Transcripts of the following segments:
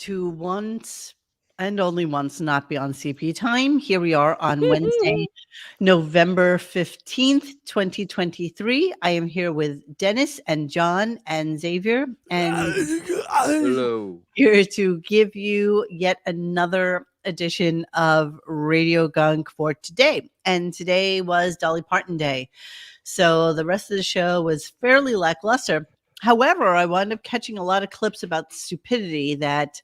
to once and only once not be on CP time. Here we are on Wednesday, November 15th, 2023. I am here with Dennis and John and Xavier, and Hello. here to give you yet another edition of Radio Gunk for today. And today was Dolly Parton Day. So the rest of the show was fairly lackluster. However, I wound up catching a lot of clips about stupidity that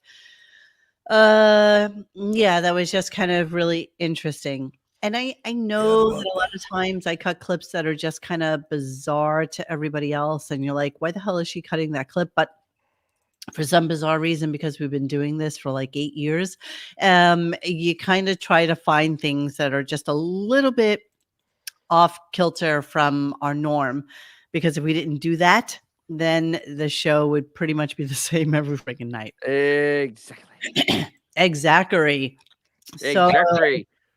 that was just kind of really interesting. And I know that a lot of times I cut clips that are just kind of bizarre to everybody else, and you're like, why the hell is she cutting that clip? But for some bizarre reason, because we've been doing this for like 8 years, you kind of try to find things that are just a little bit off kilter from our norm. Because if we didn't do that, then the show would pretty much be the same every freaking night. Exactly. So,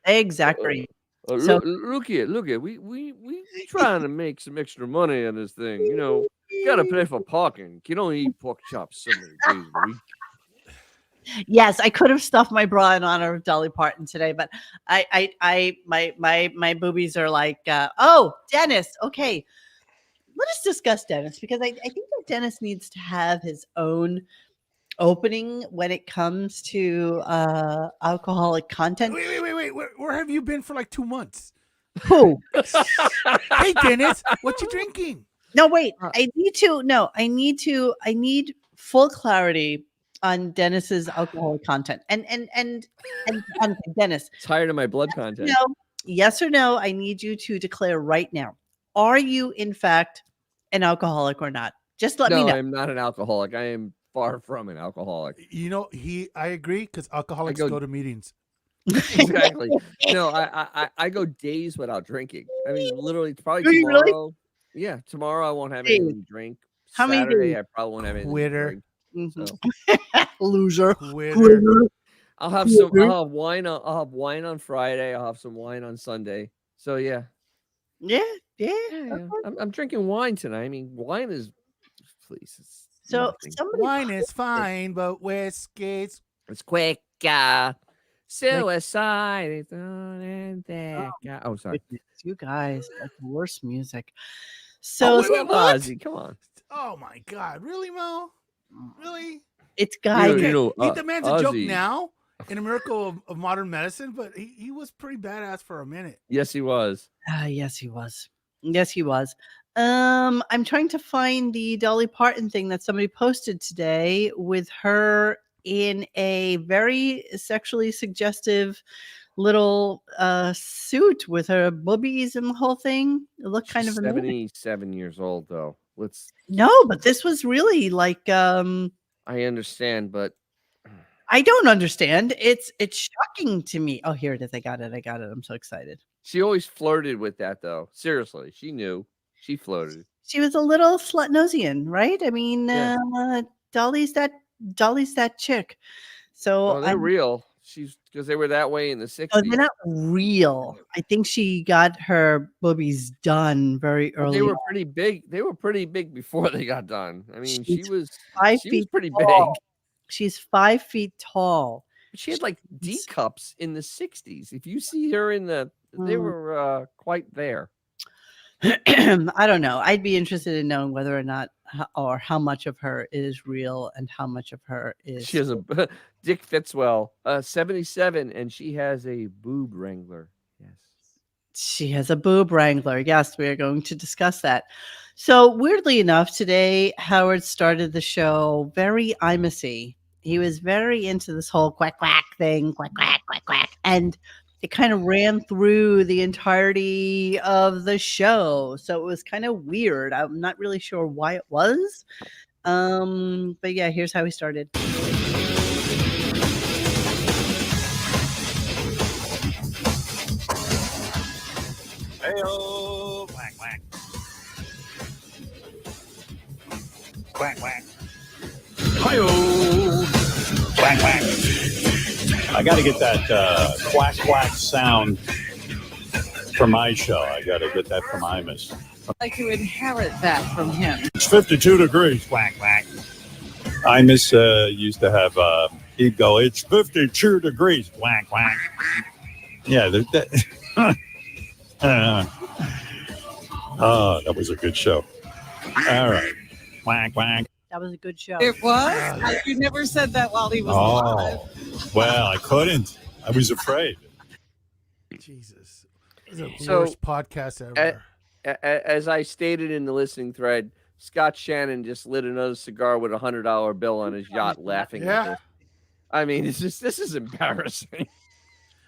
exactly. Look here. We trying to make some extra money on this thing. You know, you gotta pay for parking. You don't eat pork chops so many days a week. Yes, I could have stuffed my bra in honor of Dolly Parton today, but my boobies are like, oh, Dennis. Okay, let us discuss Dennis, because I think that Dennis needs to have his own opening when it comes to alcoholic content. Wait. Where have you been for like 2 months? Who? Hey, Dennis, what you drinking? No, wait. I need full clarity on Dennis's alcoholic content. And Dennis, Tired of my blood content. No, yes or no, I need you to declare right now. Are you in fact an alcoholic or not? Just let me know. No, I'm not an alcoholic. I am far from an alcoholic. You know, I agree, because alcoholics go to meetings. Exactly. No, I go days without drinking. I mean, literally, probably Do you tomorrow. really? Yeah, tomorrow I won't have anything to drink. How many Saturday days? I probably won't have anything Quitter. to drink. So. Loser. Quitter. I'll have wine. I'll have wine on Friday. I'll have some wine on Sunday. So yeah. I'm drinking wine tonight. I mean, wine is, please. So Wine is fine, but whiskey's it's quick. Suicide is on and that. Oh, sorry. You guys like worse music. So wait, what? Ozzy, come on. Oh my God, really, Mo? Really? It's guy. He demands a joke Ozzy. now in a miracle of modern medicine, but he was pretty badass for a minute. Yes, he was. Yes, he was. I'm trying to find the Dolly Parton thing that somebody posted today with her in a very sexually suggestive little suit with her boobies and the whole thing. It looked kind of amazing. 77 years old, though. No, but this was really like I understand, but I don't understand. It's shocking to me. Oh, here it is. I got it. I'm so excited. She always flirted with that, though. Seriously, she knew. She floated. She was a little slut-nosian, right? I mean, Yeah. Dolly's that chick. So they're real. Because they were that way in the 60s. Oh, they're not real. I think she got her boobies done very early. They were pretty big. They were pretty big before they got done. I mean, she was 5 feet pretty tall. big. She's 5 feet tall. She had like D cups in the 60s. If you see her they were quite there. I don't know. I'd be interested in knowing whether or not, or how much of her is real and how much of her is. She has a Dick Fitzwell, 77, and she has a boob wrangler. Yes, she has a boob wrangler. Yes, we are going to discuss that. So weirdly enough, today Howard started the show very imacy. He was very into this whole quack quack thing, quack quack quack quack, and it kind of ran through the entirety of the show. So it was kind of weird. I'm not really sure why it was. But yeah, here's how he started. Hey-oh, quack, quack. Quack, quack. Hi-yo, quack, quack. I got to get that quack, quack sound for my show. I got to get that from Imus. Like you inherit that from him. It's 52 degrees. Quack, quack. Imus used to have he'd go, it's 52 degrees. Whack, whack. Yeah. That was a good show. All right. Whack, whack. That was a good show. It was? You never said that while he was alive. Well, I couldn't. I was afraid. Jesus. This is the So, worst podcast ever. As I stated in the listening thread, Scott Shannon just lit another cigar with $100 bill on his yacht, laughing at this. I mean, this is embarrassing.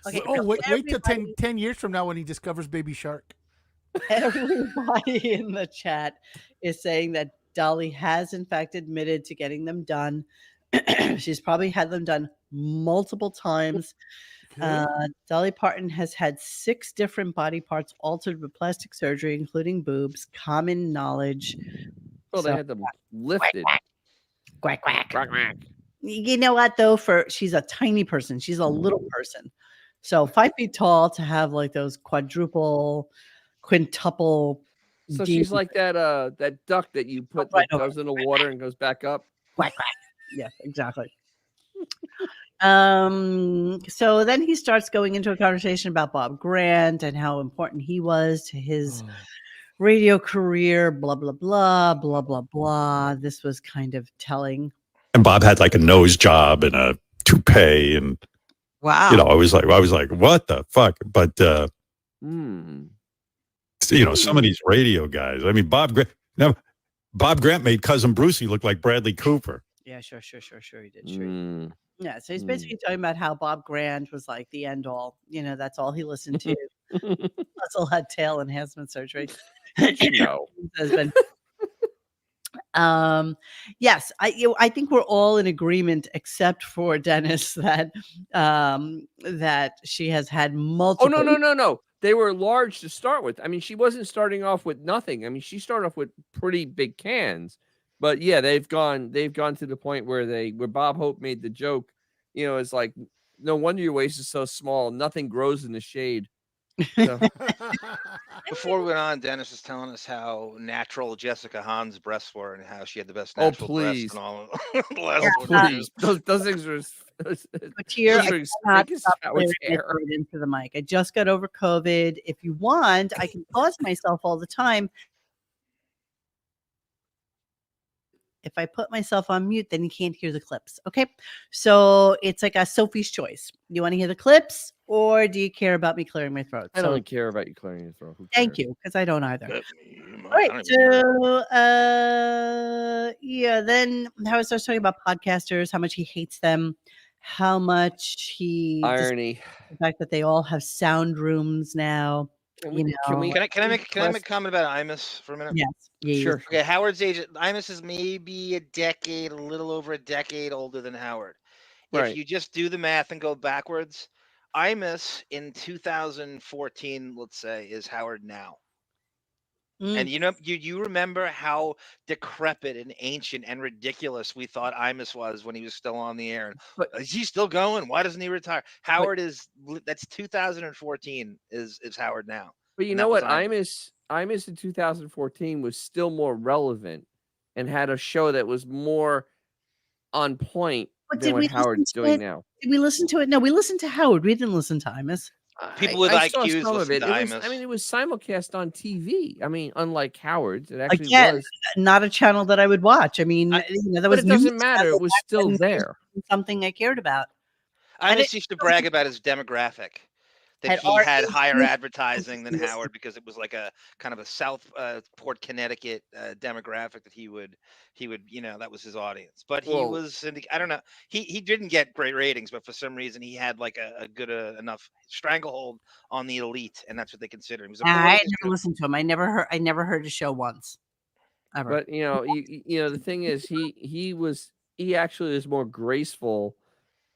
Okay, wait till 10 years from now when he discovers Baby Shark. Everybody in the chat is saying that Dolly has in fact admitted to getting them done. She's probably had them done multiple times. Dolly Parton has had 6 different body parts altered with plastic surgery, including boobs. Common knowledge. Well, they had them lifted. Quack, quack. Quack, quack. You know what, though? She's a tiny person. She's a little person. So 5 feet tall to have like those quintuple. So she's like that duck that you put that goes in the water and goes back up. Quack, quack. Yes, exactly. So then he starts going into a conversation about Bob Grant and how important he was to his radio career, blah, blah, blah, blah, blah, blah. This was kind of telling. And Bob had like a nose job and a toupee, and wow, I was like, what the fuck? But some of these radio guys. I mean, Bob Grant made Cousin Brucey look like Bradley Cooper. Yeah, sure. He did. Sure. Yeah, so he's basically talking about how Bob Grant was like the end all. That's all he listened to. Russell had tail enhancement surgery. Husband. Yes, I think we're all in agreement except for Dennis that that she has had multiple. Oh no. They were large to start with. I mean, she wasn't starting off with nothing. I mean, she started off with pretty big cans. But yeah, they've gone to the point where Bob Hope made the joke, it's like, no wonder your waist is so small. Nothing grows in the shade. So. Before we went on, Dennis was telling us how natural Jessica Hahn's breasts were and how she had the best natural breasts in all of the last please. Those things are here. I cannot stop into the mic. I just got over COVID. If you want, I can pause myself all the time. If I put myself on mute, then you can't hear the clips. Okay. So it's like a Sophie's choice. You want to hear the clips or do you care about me clearing my throat? I don't care about you clearing your throat. Thank you. Because I don't either. All right. So, then Howard starts talking about podcasters, how much he hates them, how much he irony, the fact that they all have sound rooms now. Can I make a comment about Imus for a minute? Yes. Yeah, sure. Okay, Howard's age. Imus is maybe a little over a decade older than Howard. Right. If you just do the math and go backwards, Imus in 2014, let's say, is Howard now. And you remember how decrepit and ancient and ridiculous we thought Imus was when he was still on the air. But is he still going? Why doesn't he retire? Howard that's 2014 is Howard now. But you know what? Imus in 2014 was still more relevant and had a show that was more on point than what Howard's doing now. Did we listen to it? No, we listened to Howard. We didn't listen to Imus. People with IQs some of it. It was simulcast on TV. I mean, unlike Howard's, it actually was not a channel that I would watch. I mean, there was. But it doesn't matter. It was still there. Something I cared about. Imus used to brag about his demographic. That he had higher advertising than Howard because it was like a kind of a Southport, Connecticut demographic that he would, that was his audience. But he was, I don't know, he didn't get great ratings, but for some reason he had like a good enough stranglehold on the elite, and that's what they consider him. I never listened to him. I never heard his show once. Ever. But the thing is, he actually is more graceful.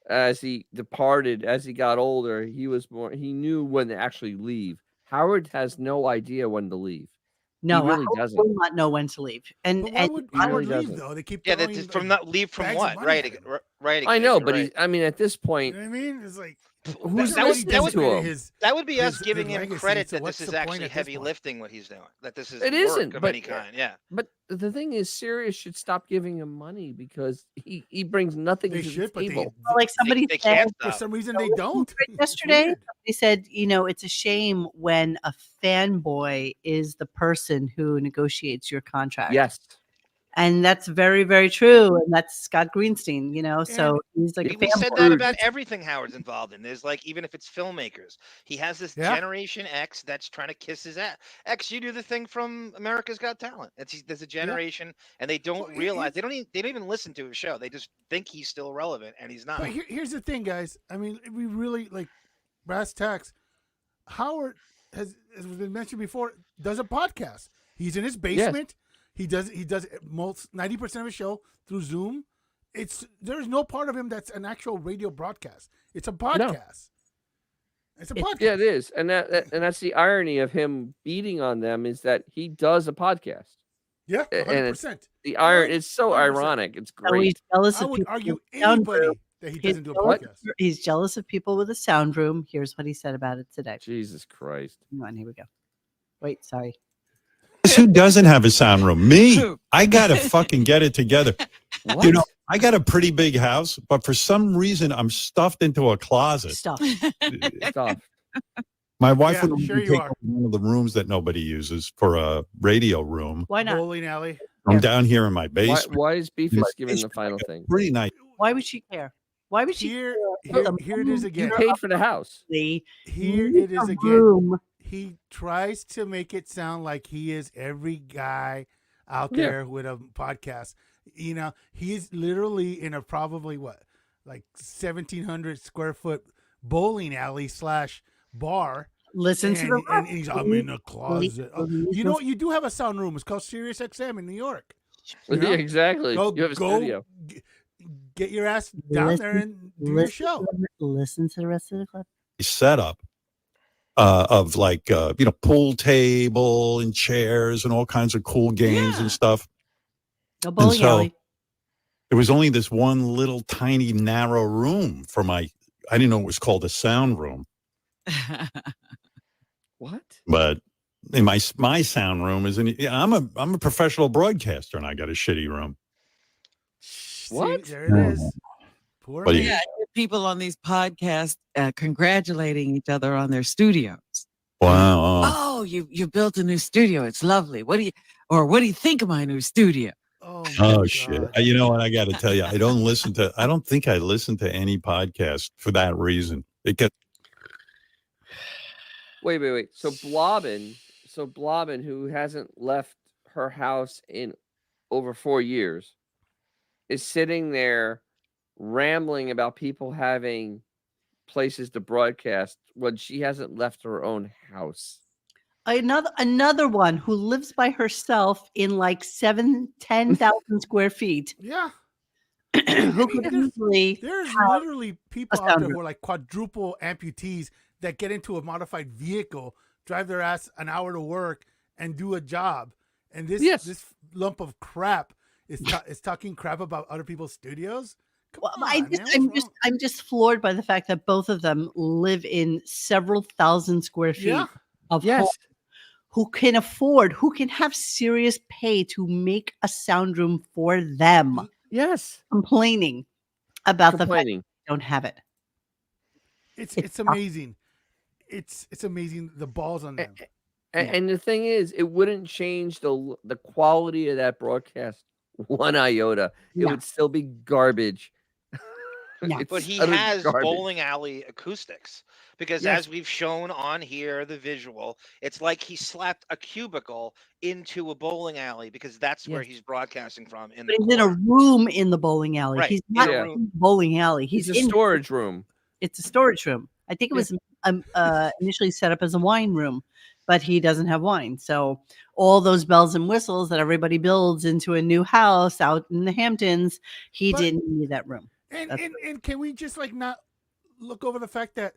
As he departed, as he got older, he knew when to actually leave. Howard has no idea when to leave. No, he really doesn't. Not know when to leave. And why would Howard leave though? They keep leave from what? Right. Right. I know, Xavier, but right. I mean, at this You point, know what I mean? It's like who's that was- listening to him? that would be us his giving him legacy, credit so that what's this is the point actually at this heavy point? lifting what he's doing. That this is It work isn't, of but any kind. Yeah. But the thing is, Sirius should stop giving him money because he brings nothing They to should, the but table. Well, like somebody they said can't for stop. some reason they don't. It's yesterday, weird. they said, it's a shame when a fanboy is the person who negotiates your contract. Yes, And that's very, very true. And that's Scott Greenstein, so And he's like a We said fanboy. that about everything Howard's involved in. There's like, even if it's filmmakers, he has this Yeah. Generation X that's trying to kiss his ass. X, you do the thing from America's Got Talent. There's a generation, and they don't Well, realize they don't even listen to his show. They just think he's still relevant, and he's not. But here's the thing, guys. I mean, we really like brass tacks. Howard has been mentioned before, does a podcast. He's in his basement. He does most 90% of his show through Zoom. There's no part of him that's an actual radio broadcast. It's a podcast. It's a podcast. yeah, it is, and that's the irony of him beating on them is that he does a podcast. Yeah, And 100%. It's so 100%. ironic. It's So great. he's jealous I of would people argue with a sound room. anybody that he doesn't do a jealous- podcast. He's jealous of people with a sound room. Here's what he said about it today. Jesus Christ. Come on, here we go. Wait, sorry. Who doesn't have a sound room? Me. I gotta fucking get it together. What? I got a pretty big house, but for some reason I'm stuffed into a closet. Stop. Stuff. My wife Yeah, would sure you take are. one of the rooms that nobody uses for a radio room. Why not? Bowling alley. I'm down here in my Why, basement. why is Beefus My giving the basement, final thing? Pretty nice. Why would she care? Why would she Here care? here it is You again. paid for the house. Here Here it is again. Room. He tries to make it sound like he is every guy out Yeah. there with a podcast. He's literally in a probably like 1,700 square foot bowling alley / bar. Listen to the and he's I'm in a closet. You know what? You do have a sound room. It's called Sirius XM in New York. You know? Yeah, exactly. You have a studio. Get your ass down there and do your show. Listen to the rest of the clip. Setup of like pool table and chairs and all kinds of cool games and stuff. Go bowling so- alley. There was only this one little tiny narrow room for I didn't know it was called a sound room, What? but in my sound room I'm a professional broadcaster and I got a shitty room. What? See, there it is. Poor But man. yeah. Yeah, I hear people on these podcasts congratulating each other on their studios. Wow. Oh, you built a new studio. It's lovely. What do you think of my new studio? Oh, Oh my shit! God. You know what? I got to tell you, I don't think I listen to any podcast for that reason. It gets Wait. So Blobbin, who hasn't left her house in over 4 years, is sitting there rambling about people having places to broadcast when she hasn't left her own house. Another one who lives by herself in like 10,000 square feet. Yeah. Who could easily There's have literally people a out sound there room. who are like quadruple amputees that get into a modified vehicle, drive their ass an hour to work, and do a job. And this lump of crap is talking crap about other people's studios. Come Well, on, man, what's wrong? I'm just floored by the fact that both of them live in several thousand square feet Yeah. of Yes. home, who can have serious pay to make a sound room for them, Yes. complaining about the fact Complaining. they don't have it. It's amazing. It's amazing the balls on them. And the thing is, it wouldn't change the quality of that broadcast one iota. It No. would still be garbage. No. It's But he utter has garbage. bowling alley acoustics because, Yes. as we've shown on here, the visual, it's like he slapped a cubicle into a bowling alley because that's where Yes. he's broadcasting from. But he's in a room in the bowling alley. Right, He's in not a in the bowling alley. It's He's a in storage room. It's a storage room. I think it was initially set up as a wine room, but he doesn't have wine. So all those bells and whistles that everybody builds into a new house out in the Hamptons, he But- didn't need that room. And can we just like not look over the fact that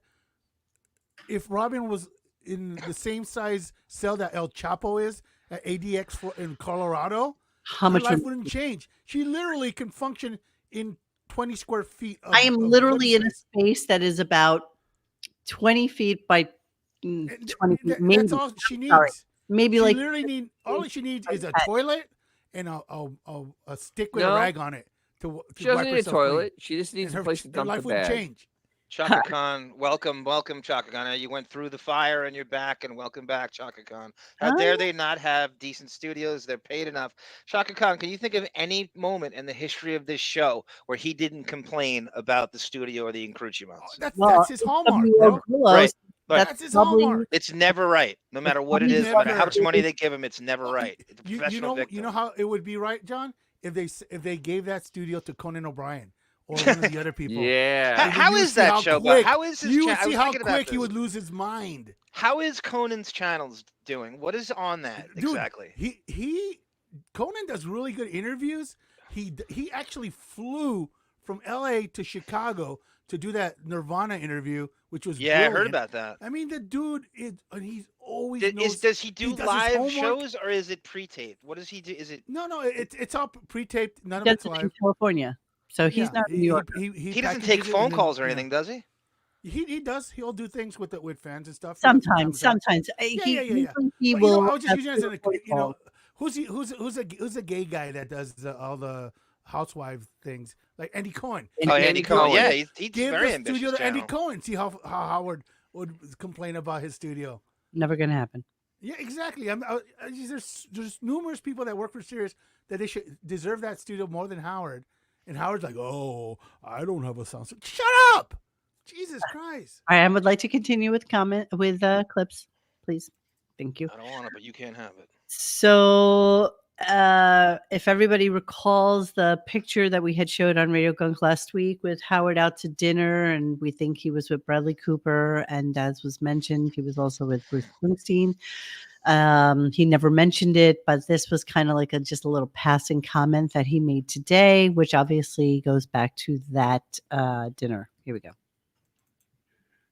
if Robin was in the same size cell that El Chapo is at ADX in Colorado, How her much life room? wouldn't change. She literally can function in 20 square feet. I am literally in a space that is about 20 feet by 20 feet. Maybe. That's all she needs. Sorry. Maybe she like literally all she needs is a toilet and a stick with a rag on it to she doesn't wipe need a herself toilet. clean. She just needs And a place to her dump life the would bag. change. Chaka Khan, welcome, Chaka Khan. You went through the fire and you're back, and welcome back, Chaka Khan. How dare they not have decent studios? They're paid enough. Chaka Khan, can you think of any moment in the history of this show where he didn't complain about the studio or the accoutrements? That's his hallmark, bro. Right. That's his hallmark. It's never right. No matter what it is, no matter how much money they give him, it's never right. It's a professional victim. You know how it would be right, John? If they gave that studio to Conan O'Brien or one of the other people. Yeah. How is that show? How is his? You would see how quick he would lose his mind. How is Conan's channels doing? What is on that exactly? Conan does really good interviews. He actually flew from LA to Chicago to do that Nirvana interview, which was brilliant. I heard about that. I mean, the dude he's always does he do live shows or is it pre-taped? What does he do? Is it No, it's all pre-taped. None of it's it's live. in California, so he's not in New York. He doesn't take phone calls or anything, does he? He does. He'll do things with fans and stuff. Sometimes. He will. I was just using it as who's a gay guy that does all the housewife things like Andy Cohen. Andy Cohen. Yeah, he's Give very the ambitious. studio to Andy Cohen. See how Howard would complain about his studio. Never gonna happen. Yeah, exactly. There's numerous people that work for Sirius that they should deserve that studio more than Howard. And Howard's like, oh, I don't have a sound. Shut up! Jesus Christ! I would like to continue with clips, please. Thank you. I don't want it, but you can't have it. So, if everybody recalls the picture that we had showed on RadioGunk last week with Howard out to dinner, and we think he was with Bradley Cooper, and as was mentioned, he was also with Bruce Springsteen. He never mentioned it, but this was kind of like just a little passing comment that he made today, which obviously goes back to that dinner. Here we go.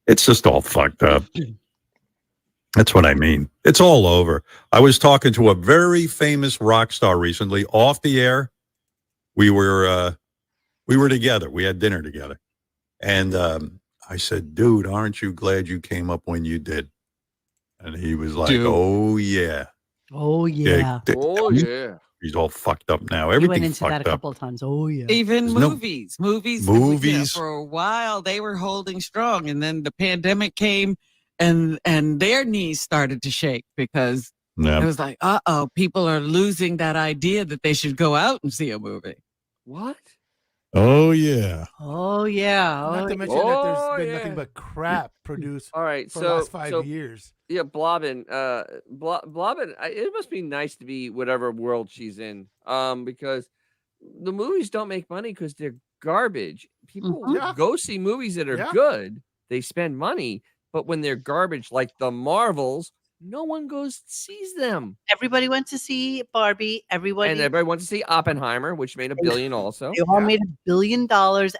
It's just all fucked up. That's what I mean. It's all over. I was talking to a very famous rock star recently off the air. We were together. We had dinner together. And I said, dude, aren't you glad you came up when you did? And he was like, oh, yeah. Oh, yeah. He's all fucked up now. He went Everything into fucked that a up. couple of times. Oh, yeah. Even movies. Movies. For a while, they were holding strong. And then the pandemic came and their knees started to shake because it was like, people are losing that idea that they should go out and see a movie. What? Oh, yeah. Oh, yeah. Not to mention that there's been nothing but crap produced all right, for the last 5 years. Yeah, Blobbin. Blobbin, it must be nice to be whatever world she's in. Because the movies don't make money because they're garbage. People go see movies that are good. They spend money. But when they're garbage, like the Marvels, no one goes sees them. Everybody went to see Barbie. Everybody went to see Oppenheimer, which made $1 billion also. They all made $1 billion.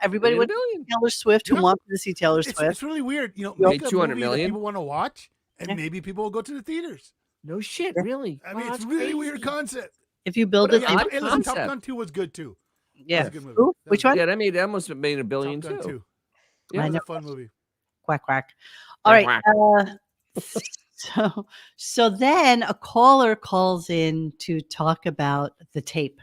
Everybody went to see Taylor Swift who wanted to see Taylor Swift. It's really weird. Made $200 million. People want to watch, and maybe people will go to the theaters. No shit, really. I mean, it's really weird concept. If you build it, Top Gun 2 was good too. Yeah. That was a good movie. Ooh, which one? Yeah, that must have made $1 billion Top Gun too. 2. Yeah, it was a fun movie. Quack quack. All right. So then a caller calls in to talk about the tape.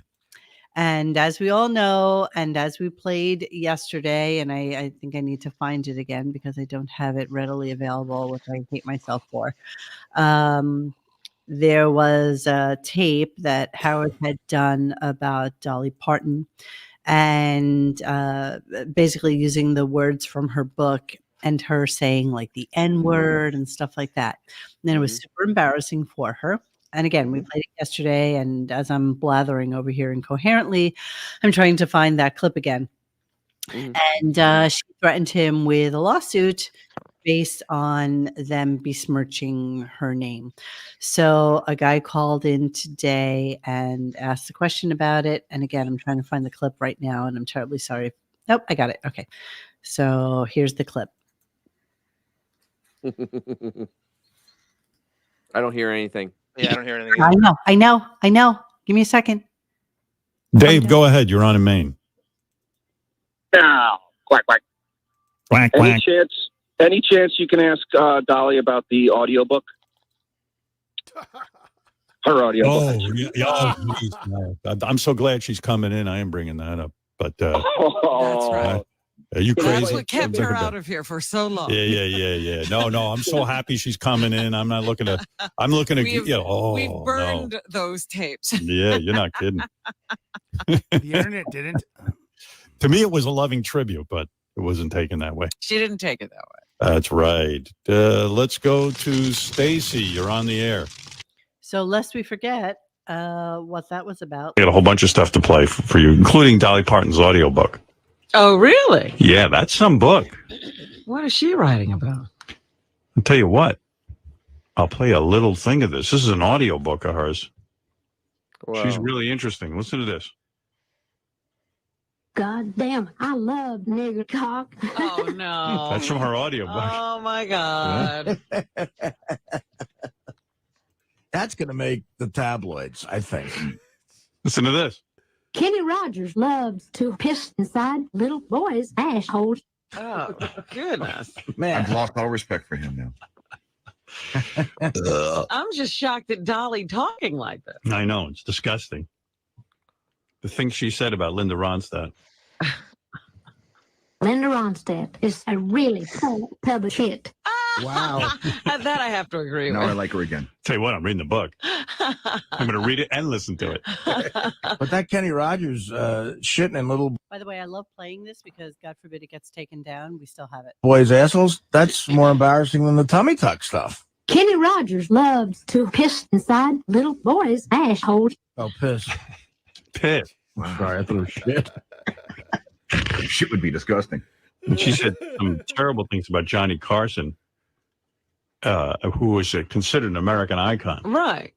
And as we all know, and as we played yesterday, and I think I need to find it again because I don't have it readily available, which I hate myself for. There was a tape that Howard had done about Dolly Parton and basically using the words from her book and her saying like the N-word and stuff like that. And then it was super embarrassing for her. And again, we played it yesterday. And as I'm blathering over here incoherently, I'm trying to find that clip again. And she threatened him with a lawsuit based on them besmirching her name. So a guy called in today and asked a question about it. And again, I'm trying to find the clip right now. And I'm terribly sorry. Nope, I got it. Okay. So here's the clip. I don't hear anything. Yeah, I don't hear anything. I know. Give me a second. Dave, go ahead. You're on in Maine. No, quack quack. Quack, Any quack. chance you can ask Dolly about the audiobook? Her audiobook. Oh, yeah, geez, no. I'm so glad she's coming in. I am bringing that up. But That's right. are you crazy? That's what kept her out of here for so long. Yeah. No, I'm so happy she's coming in. I'm looking to. We've burned those tapes. Yeah, you're not kidding. The internet didn't. To me, it was a loving tribute, but it wasn't taken that way. She didn't take it that way. That's right. Let's go to Stacy. You're on the air. So lest we forget what that was about. I got a whole bunch of stuff to play for you, including Dolly Parton's audiobook. Oh, really? Yeah, that's some book. What is she writing about? I'll tell you what. I'll play a little thing of this. This is an audiobook of hers. Wow. She's really interesting. Listen to this. God damn, I love nigger cock. Oh, no. That's from her audiobook. Oh, my God. That's going to make the tabloids, I think. Listen to this. Kenny Rogers loves to piss inside little boys' assholes. Oh, goodness. Man, I've lost all respect for him now. I'm just shocked at Dolly talking like this. I know. It's disgusting. The things she said about Linda Ronstadt. Linda Ronstadt is a really cool tub of shit. wow. That I have to agree Now I with. like her again. Tell you what, I'm reading the book. I'm going to read it and listen to it. But that Kenny Rogers shitting in little By the way, I love playing this because God forbid it gets taken down. We still have it. boys' assholes, that's more embarrassing than the tummy tuck stuff. Kenny Rogers loves to piss inside little boys' assholes. Oh, piss. Piss. Sorry, I thought it was shit. Shit would be disgusting. And she said some terrible things about Johnny Carson, who was considered an American icon. Right.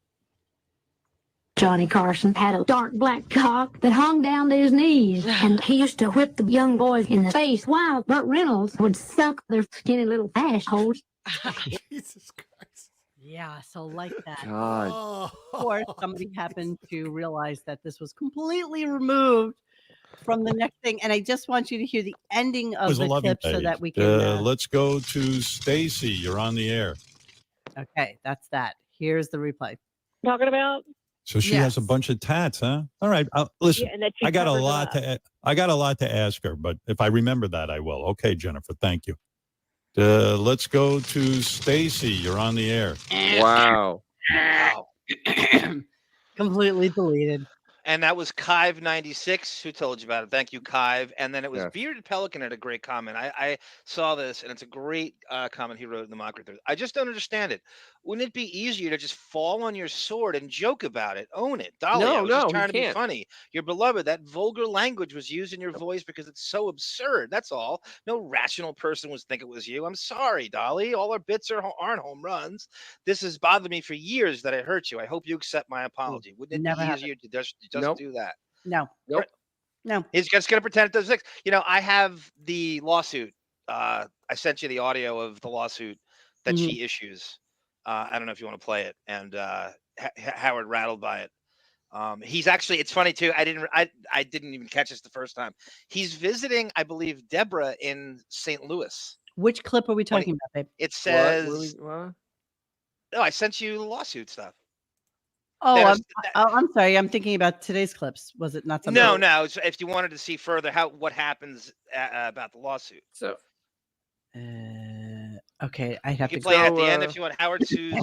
Johnny Carson had a dark black cock that hung down to his knees, and he used to whip the young boys in the face while Burt Reynolds would suck their skinny little assholes. Jesus Christ. Yeah, so like that. God. Oh. Of course, somebody happened to realize that this was completely removed from the next thing. And I just want you to hear the ending It of was a the loving clip so page. that we can. Let's go to Stacy. You're on the air. Okay, that's that. Here's the replay. Talking about? So she has a bunch of tats, huh? All right. Listen, Yeah, and that she I got a covers lot up. I got a lot to ask her, but if I remember that, I will. Okay, Jennifer. Thank you. Let's go to Stacy. You're on the air. Wow. Completely deleted. And that was Kive96 who told you about it. Thank you, Kive. And then it was Yes. Bearded Pelican had a great comment. I saw this, and it's a great comment he wrote in the Mockateers. I just don't understand it. Wouldn't it be easier to just fall on your sword and joke about it? Own it. Dolly, I was No, just he trying to be can't. funny. Your beloved, that vulgar language was used in your voice because it's so absurd. That's all. No rational person would think it was you. I'm sorry, Dolly. All our bits aren't home runs. This has bothered me for years that I hurt you. I hope you accept my apology. Wouldn't it Never be happened. easier to just Nope. do that? No. Nope. No. He's just going to pretend it doesn't exist. You know, I have the lawsuit. I sent you the audio of the lawsuit that she issues. I don't know if you want to play it. And Howard rattled by it. He's actually, it's funny too. I didn't even catch this the first time. He's visiting, I believe, Deborah in St. Louis. Which clip are we talking about, babe? It says, What? no, I sent you the lawsuit stuff. Oh, Dennis, I'm sorry. I'm thinking about today's clips. Was it not something? No. So if you wanted to see further what happens about the lawsuit. So Okay, I have You to can play it at go, the end if you want. Howard sues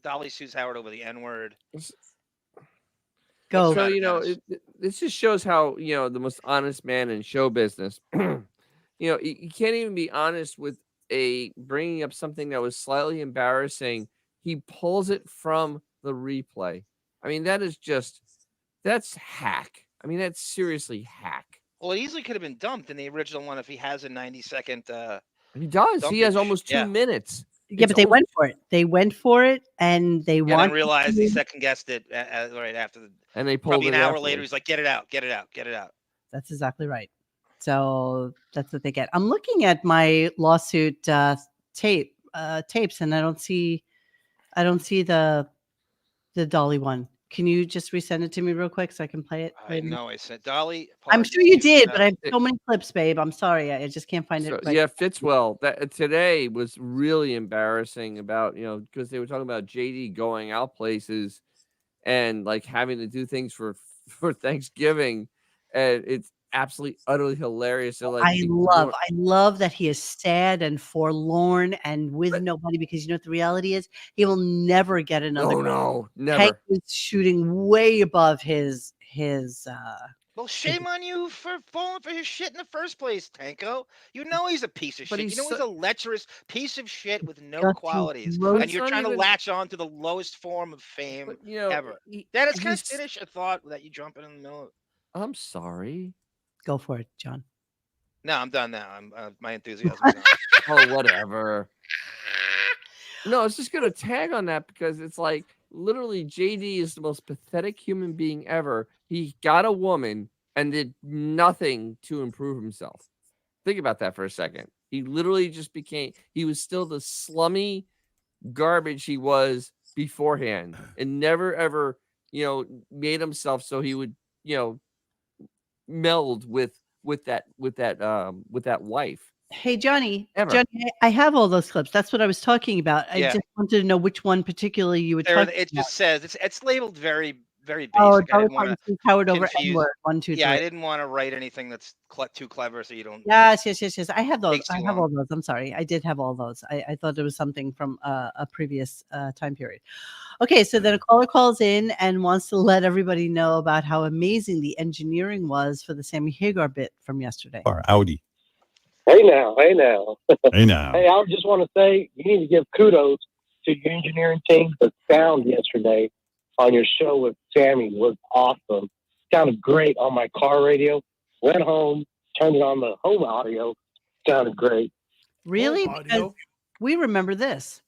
Dolly sues Howard over the N-word. go. So this just shows how the most honest man in show business. You can't even be honest with bringing up something that was slightly embarrassing. He pulls it from the replay. I mean, that's hack. I mean, that's seriously hack. Well, it easily could have been dumped in the original one if he has a 90-second. He does. He has dumpage. almost 2 Yeah. minutes. Yeah, but they went for it. They went for it, and they And wanted then realized he to- second guessed it right after. And they pulled Probably it an hour afterwards. later, he's like, "Get it out, get it out, get it out." That's exactly right. So that's what they get. I'm looking at my lawsuit tapes, and I don't see the Dolly one. Can you just resend it to me real quick so I can play it? I know I said Dolly I'm Parton sure you is, did, but I have so many clips, babe. I'm sorry. I just can't find So it. Right yeah, Fitzwell. That today was really embarrassing about because they were talking about JD going out places and like having to do things for Thanksgiving, and it's absolutely utterly hilarious. They're like, I love that he is sad and forlorn and with nobody because you know what the reality is? He will never get another. Oh no, Hank never. is shooting way above his well, shame on you for falling for his shit in the first place, Tanko. You know he's a piece of But shit. he's You know he's a lecherous piece of shit with no Got to qualities, roast- and you're not trying to even- latch on to the lowest form of fame But ever. Dennis, can I he's- finish a thought that you jump in the middle? I'm sorry. Go for it, John. No, I'm done now. My enthusiasm is on. Oh, whatever. No, I was just gonna tag on that because it's like literally JD is the most pathetic human being ever. He got a woman and did nothing to improve himself. Think about that for a second. He literally just he was still the slummy garbage he was beforehand and never ever, made himself so he would, meld with that wife. Hey, Johnny. Ever. Johnny, I have all those clips. That's what I was talking about. I Yeah. just wanted to know which one particularly you would There, talk it about. just says it's labeled very, very basic. Oh, I Dolly didn't want Parton to Howard over confuse. N-word. 1, 2, 3. Yeah, I didn't want to write anything that's too clever, so you don't. Yes. I have those. Takes too I have long. all those. I'm sorry. I did have all those. I thought it was something from a previous time period. Okay, so then a caller calls in and wants to let everybody know about how amazing the engineering was for the Sammy Hagar bit from yesterday. Or Audi. Hey now. Hey now. Hey, I just want to say you need to give kudos to your engineering team. The sound yesterday on your show with Sammy was awesome. Sounded great on my car radio. Went home, turned it on the home audio. Sounded great. Really? Home Because audio? we remember this.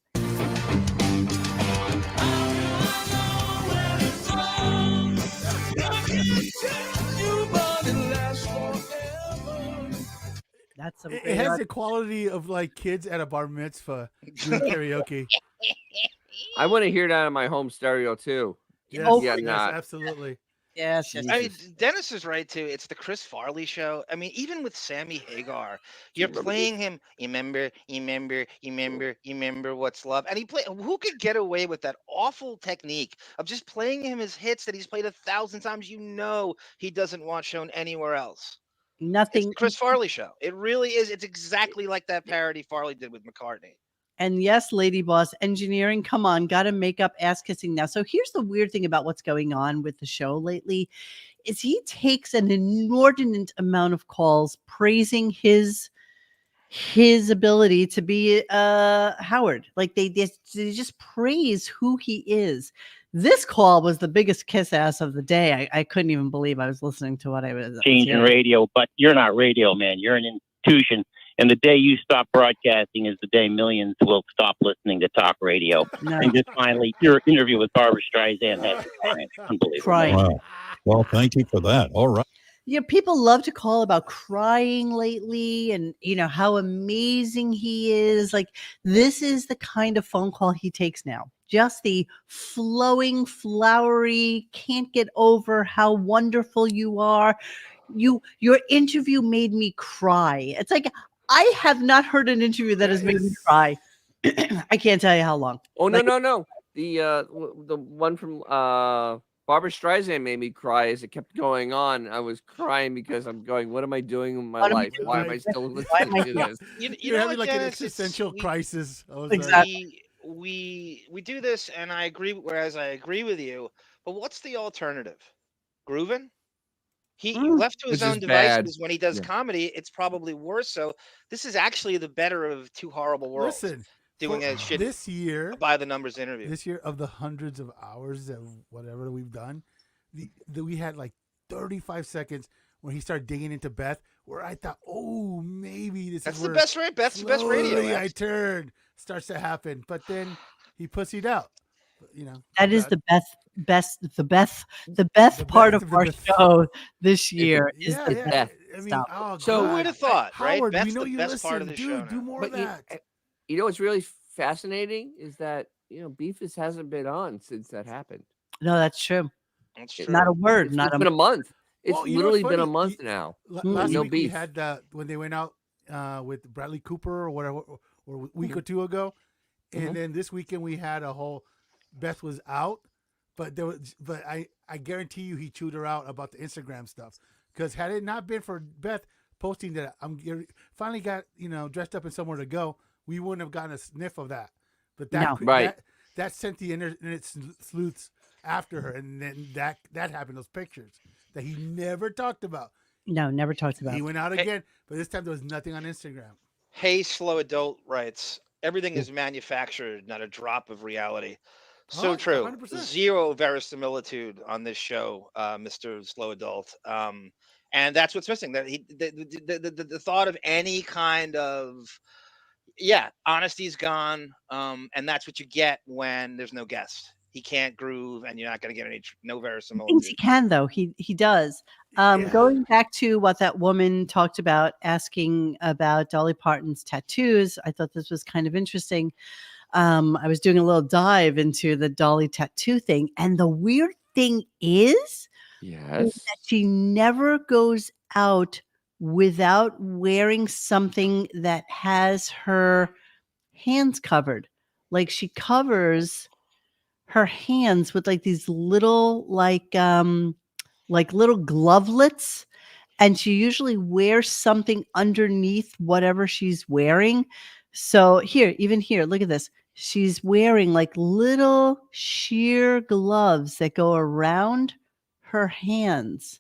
That's some It great has art. the quality of like kids at a bar mitzvah doing karaoke. I want to hear that on my home stereo too. Yes, Oh, yes, not. absolutely. Yes. I mean, Dennis is right too. It's the Chris Farley show. I mean, even with Sammy Hagar, you're playing him. Remember what's love, and he play. Who could get away with that awful technique of just playing him his hits that he's played 1,000 times? You know he doesn't want shown anywhere else. It's Nothing. the Chris Farley show. It really is. It's exactly like that parody Farley did with McCartney. And yes, Lady Boss, engineering, come on, got to make up ass kissing now. So here's the weird thing about what's going on with the show lately is he takes an inordinate amount of calls praising his ability to be Howard. Like they just praise who he is. This call was the biggest kiss ass of the day. I couldn't even believe I was listening to what I was changing radio, but you're not radio, man. You're an institution. And the day you stop broadcasting is the day millions will stop listening to talk radio. No. And just finally, your interview with Barbara Streisand had unbelievable. Crying. Wow. Well, thank you for that. All right. Yeah, people love to call about crying lately and how amazing he is. Like this is the kind of phone call he takes now. Just the flowing, flowery, can't get over how wonderful you are. Your interview made me cry. It's like I have not heard an interview that has made me cry. I can't tell you how long. Oh no. The one from Barbara Streisand made me cry as it kept going on. I was crying because I'm going, what am I doing in my life? Why am I still listening to this? You're having like an Dennis, existential crisis. Exactly. We do this, and I agree. Whereas I agree with you, but what's the alternative? Groovin'? He left to his Which is own devices bad. when he does Yeah. comedy. It's probably worse. So this is actually the better of two horrible worlds. Listen, doing a shit this year by the numbers interview. This year, of the hundreds of hours of whatever we've done, we had like 35 seconds when he started digging into Beth, where I thought, oh, maybe That's is the where best right. That's the best radio. slowly I turn starts to happen, but then he pussied out. That is the best part of our show this year is the Beth I mean, stuff. oh, So God. who would have thought, right? Howard, That's we know the you best listen, part of the show. dude. Do more But of that. you know what's really fascinating is that Beefus hasn't been on since that happened. No, that's true. That's true. Not a word. It's Not been a month. It's Well, you know what's literally been a funny? month now. Last No week we beef. had when they went out with Bradley Cooper or whatever, or a week or two ago, and then this weekend we had a whole. Beth was out, but I guarantee you he chewed her out about the Instagram stuff. Because had it not been for Beth posting that finally got dressed up and somewhere to go, we wouldn't have gotten a sniff of that. But that sent the internet sleuths after her, and then that happened. Those pictures that he never talked about. No, never talked about. He went out again, but this time there was nothing on Instagram. Hey, Slow Adult writes, everything is manufactured, not a drop of reality. So true. 100%. Zero verisimilitude on this show, Mr. Slow Adult. And that's what's missing. That the thought of any kind of honesty's gone. And that's what you get when there's no guest. He can't groove, and you're not going to get no verisimilitude. Things he can though. He does. Going back to what that woman talked about, asking about Dolly Parton's tattoos, I thought this was kind of interesting. I was doing a little dive into the Dolly tattoo thing, and the weird thing is that she never goes out without wearing something that has her hands covered. Like she covers her hands with like these little like little glovelets, and she usually wears something underneath whatever she's wearing. So even here, look at this. She's wearing like little sheer gloves that go around her hands.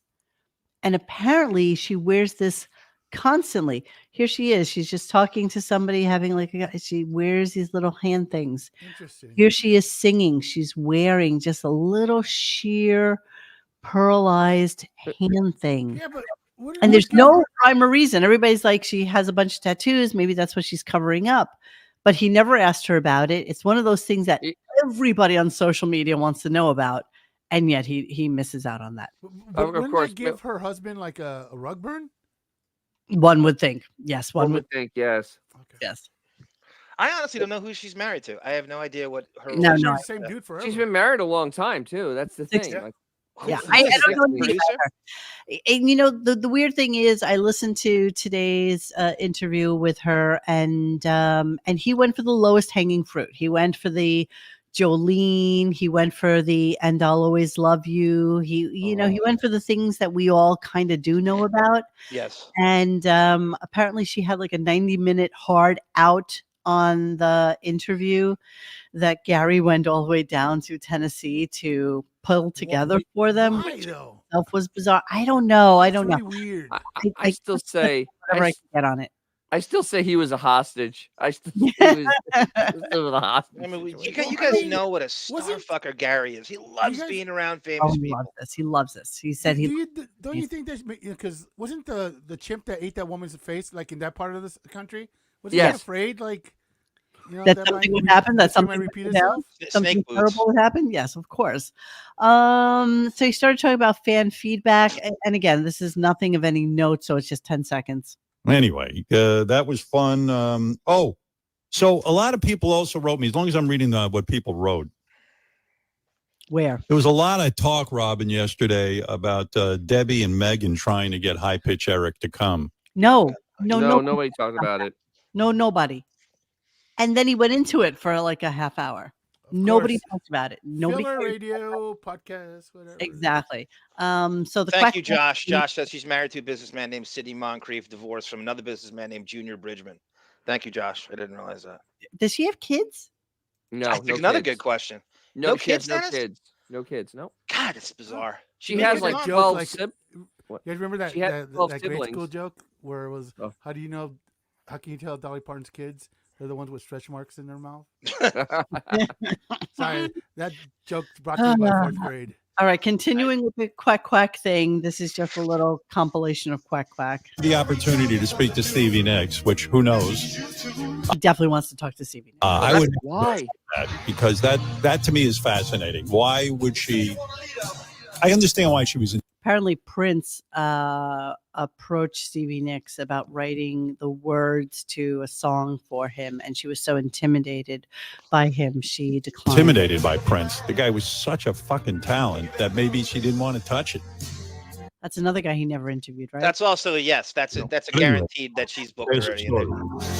And apparently she wears this constantly. Here she is. She's just talking to somebody, having she wears these little hand things. Interesting. Here she is singing. She's wearing just a little sheer pearlized hand thing. Yeah, but and there's no rhyme or reason. Everybody's like, she has a bunch of tattoos. Maybe that's what she's covering up. But he never asked her about it. It's one of those things that everybody on social media wants to know about. And yet he misses out on that. But wouldn't that give her husband like a rug burn? One would think. Yes, one would think. Yes. Okay. Yes. I honestly don't know who she's married to. I have no idea what her. No. Same dude forever. She's been married a long time too. That's the thing. Yeah, I don't know anything about her. And the weird thing is, I listened to today's interview with her, and he went for the lowest hanging fruit. He went for the Jolene. He went for the "And I'll Always Love You." He went for the things that we all kind of do know about. Yes. And apparently, she had like a 90-minute hard out on the interview that Gary went all the way down to Tennessee to pull together for them. Why though? Itself was bizarre. I don't know. I don't know. Weird. I still say whatever I can get on it. I still say he was a hostage. I still say he was a hostage. I mean, you guys know what a starfucker Gary is. He loves being around famous people. He loves this. He said Don't you think that's because wasn't the chimp that ate that woman's face like in that part of this country? Wasn't he afraid that something would happen? That something would repeat itself? Something terrible would happen? Yes, of course. So he started talking about fan feedback, and again, this is nothing of any note, so it's just 10 seconds. Anyway, that was fun. So a lot of people also wrote me, as long as I'm reading what people wrote. Where? There was a lot of talk, Robin, yesterday about Debbie and Megan trying to get High Pitch Eric to come. No, nobody talked about it. No, nobody. And then he went into it for like a half hour. Nobody talked about it. Nobody. Filler radio, podcast, whatever. Exactly. So Thank you, Josh. Josh says she's married to a businessman named Sidney Moncrief, divorced from another businessman named Junior Bridgman. Thank you, Josh. I didn't realize that. Does she have kids? No. That's another good question. No kids. No kids. No kids. No. God, it's bizarre. She has like 12 siblings. You guys remember that grade school joke where it was, how can you tell Dolly Parton's kids? They're the ones with stretch marks in their mouth. Sorry, that joke brought to you by fourth grade. All right, continuing with the quack quack thing. This is just a little compilation of quack quack. The opportunity to speak to Stevie next, which who knows? He definitely wants to talk to Stevie. I would. Why? Because that to me is fascinating. Why would she? I understand why she was in apparently Prince approached Stevie Nicks about writing the words to a song for him, and she was so intimidated by him, she declined. Intimidated by Prince. The guy was such a fucking talent that maybe she didn't want to touch it. That's another guy he never interviewed, right? That's also a yes. That's a guaranteed that she's booked There's a already. story.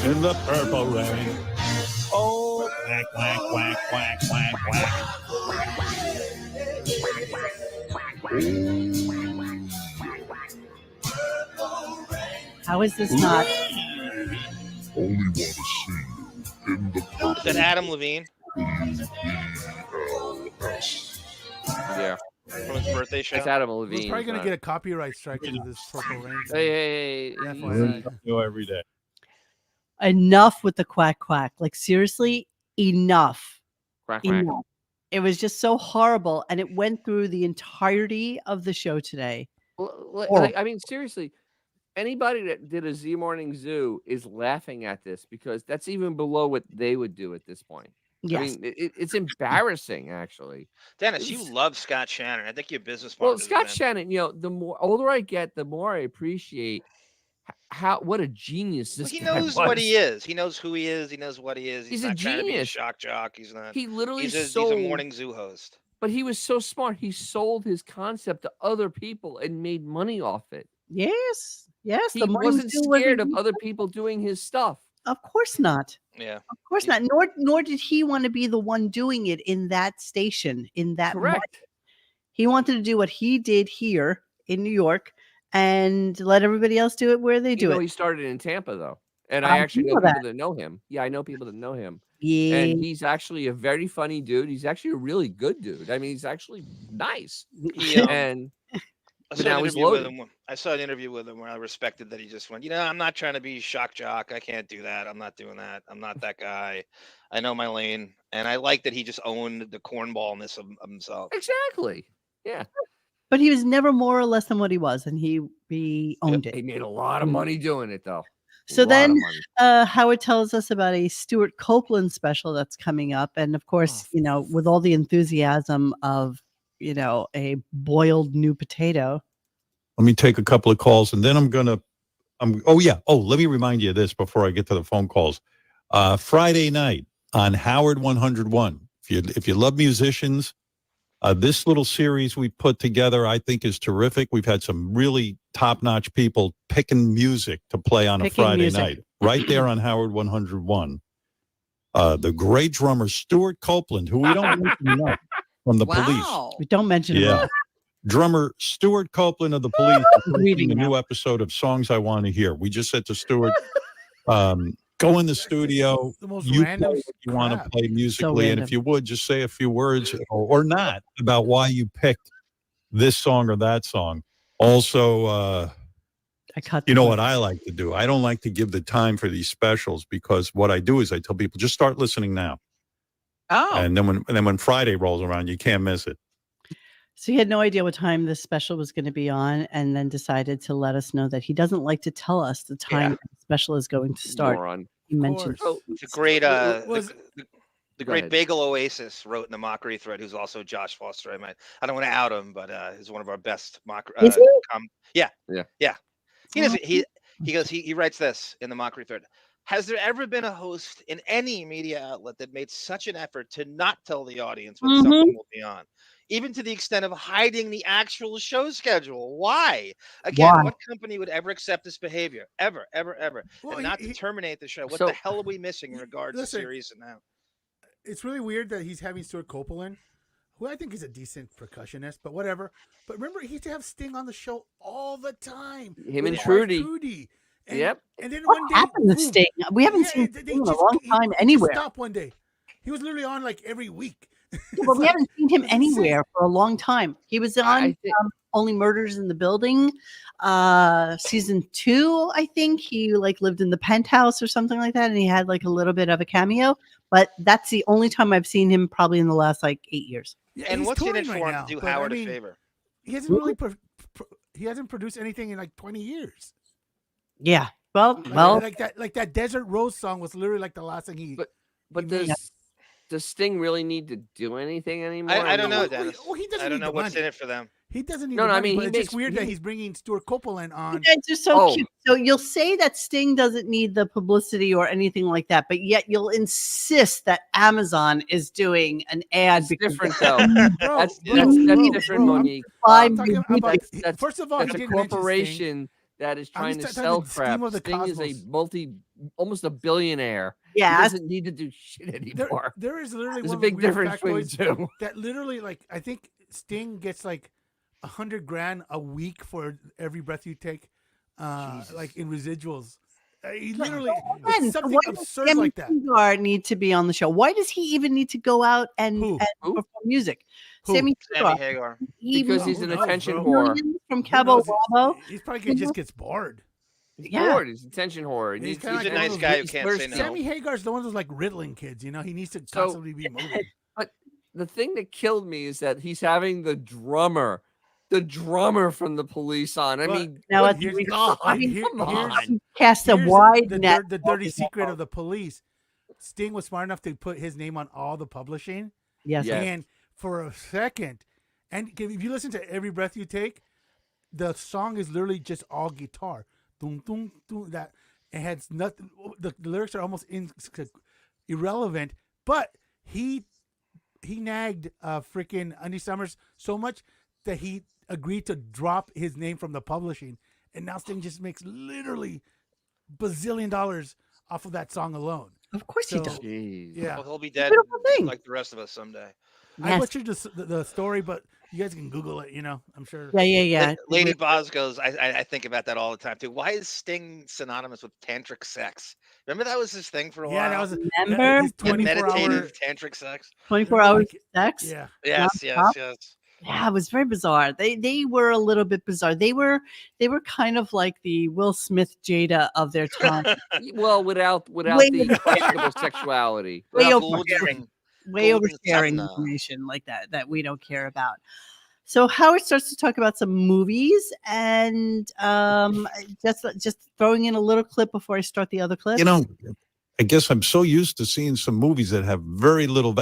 In the purple rain. Oh, quack, quack, quack, quack, quack, quack. How is this not? Only want to see you in the purple. Is that Adam Levine? Yeah. From his birthday show. It's Adam We're Levine. probably going to get a copyright strike into this Purple Rain. Hey. Every day. Enough with the quack quack. Like, seriously, enough. Quack, quack. Enough. It was just so horrible, and it went through the entirety of the show today. I mean, seriously, anybody that did a Z Morning Zoo is laughing at this because that's even below what they would do at this point. Yes. I mean, it's embarrassing, actually. Dennis, you love Scott Shannon. I think your business partner. Well, Scott Shannon, the more older I get, the more I appreciate what a genius this he guy knows was. what he is. He knows who he is. He knows what he is. He's not a trying to be a genius. shock jock. He's not. He literally he's a morning zoo host. But he was so smart. He sold his concept to other people and made money off it. Yes. He wasn't scared of other people doing his stuff. Of course not. Yeah. Of course not. Nor did he want to be the one doing it in that station, in that Correct. market. He wanted to do what he did here in New York and let everybody else do it where they do it. He started in Tampa, though. And I actually know people that know him. Yeah, I know people that know him. Yeah. And he's actually a very funny dude. He's actually a really good dude. I mean, he's actually nice. I saw an interview with him where I respected that he just went, I'm not trying to be shock jock. I can't do that. I'm not doing that. I'm not that guy. I know my lane. And I like that he just owned the cornballness of himself. Exactly. Yeah. But he was never more or less than what he was, and he owned it. He made a lot of money doing it, though. So then Howard tells us about a Stuart Copeland special that's coming up. And of course, with all the enthusiasm of, a boiled new potato. Let me take a couple of calls and then let me remind you of this before I get to the phone calls. Friday night on Howard 101. If you love musicians, this little series we put together, I think, is terrific. We've had some really top-notch people picking music to play on a Friday night, right there on Howard 101. The great drummer Stuart Copeland, who we don't mention enough, from the Police. We don't mention him enough. Drummer Stuart Copeland of the Police is reading a new episode of Songs I Want to Hear. We just said to Stuart, go in the studio. You play what you want to play musically, and if you would, just say a few words or not about why you picked this song or that song. Also, what I like to do? I don't like to give the time for these specials because what I do is I tell people just start listening now. Oh, and then when Friday rolls around, you can't miss it. So he had no idea what time this special was going to be on, and then decided to let us know that he doesn't like to tell us the time the special is going to start. He mentioned it's a great the great Bagel Oasis wrote in the Mockery thread, who's also Josh Foster. I don't want to out him, but he's one of our best Mockery. Yeah. He writes this in the Mockery thread. Has there ever been a host in any media outlet that made such an effort to not tell the audience what something will be on? Even to the extent of hiding the actual show schedule. Why? Again, what company would ever accept this behavior? Ever. Well, and not to terminate the show. What the hell are we missing in regards to series and now? It's really weird that he's having Stuart Copeland, who I think is a decent percussionist, but whatever. But remember, he used to have Sting on the show all the time. Him and Trudy. And, yep. And then what one day, happened to Sting? We haven't seen Sting in a long time anywhere. Stop one day. He was literally on like every week. But we haven't seen him anywhere for a long time. He was on Only Murders in the Building, season 2. I think he lived in the penthouse or something like that, and he had a little bit of a cameo. But that's the only time I've seen him, probably in the last 8 years. Yeah, and what's in it for him to do Howard a favor? He hasn't really he hasn't produced anything in 20 years. Yeah. Well, like that Desert Rose song was literally the last thing he. But does Sting really need to do anything anymore? I don't know, Dennis. Well, he doesn't I don't need know the what's money. in it for them. He doesn't need No, the no, I money, mean, but he it's just makes- weird he- that he's bringing Stuart Copeland on. You guys are so Oh. cute. So you'll say that Sting doesn't need the publicity or anything like that, but yet you'll insist that Amazon is doing an ad. It's because different though. Bro, That's bro, different, bro, I'm Monique. talking about, That's first of all, that's he a didn't mention Sting. corporation that is I'm trying just to talking sell the scheme crap. of the Sting is cosmos. almost a billionaire. Yeah. He doesn't need to do shit anymore. There is literally There's a one big of the weird difference between the factoids two. that literally, like, I think Sting gets like $100,000 a week for every breath you take, like in residuals. He literally Again, it's something why does absurd Sammy like that. Hagar need to be on the show? Why does he even need to go out and perform music? Who? Sammy Sammy Hagar. Because he's an Who knows, attention bro? whore. Millions from Who Cabo knows? Wabo. He's probably just gets bored. He's Yeah. bored. He's an attention whore. He's He's a nice guy who can't say no. Sammy Hagar's the one who's like riddling kids. You know, he needs to So- constantly be moving. But the thing that killed me is that he's having the drummer from the Police on. I But- mean, Now, but at here's- the God, here- come here's- on. cast a Here's wide the, net. the dirty secret of the Police. Sting was smart enough to put his name on all the publishing. Yes. Yeah. And for a second, and if you listen to Every Breath You Take, the song is literally just all guitar. Dum, dum, dum, that it has nothing. The lyrics are almost irrelevant, but he nagged freaking Andy Summers so much that he agreed to drop his name from the publishing, and now Sting just makes literally bazillion dollars off of that song alone. Of course he does. Jeez. Yeah, Well, he'll be dead Beautiful thing. like the rest of us someday. I Yes. butchered the story, but you guys can Google it. You know, I'm sure. Yeah. Lady Boz goes, I think about that all the time too. Why is Sting synonymous with tantric sex? Remember that was his thing for a while? Yeah, that was Remember? his 24-hour. meditative tantric sex. 24 hours Like, sex. Yeah, Yes, Nonstop? yes. Yeah, it was very bizarre. They were a little bit bizarre. They were kind of like the Will Smith Jada of their time. Well, without Way the questionable sexuality. Way Without over- Golden- way Golden oversharing Sun, information like that we don't care about. So Howard starts to talk about some movies and just throwing in a little clip before I start the other clip. You know, I guess I'm so used to seeing some movies that have very little.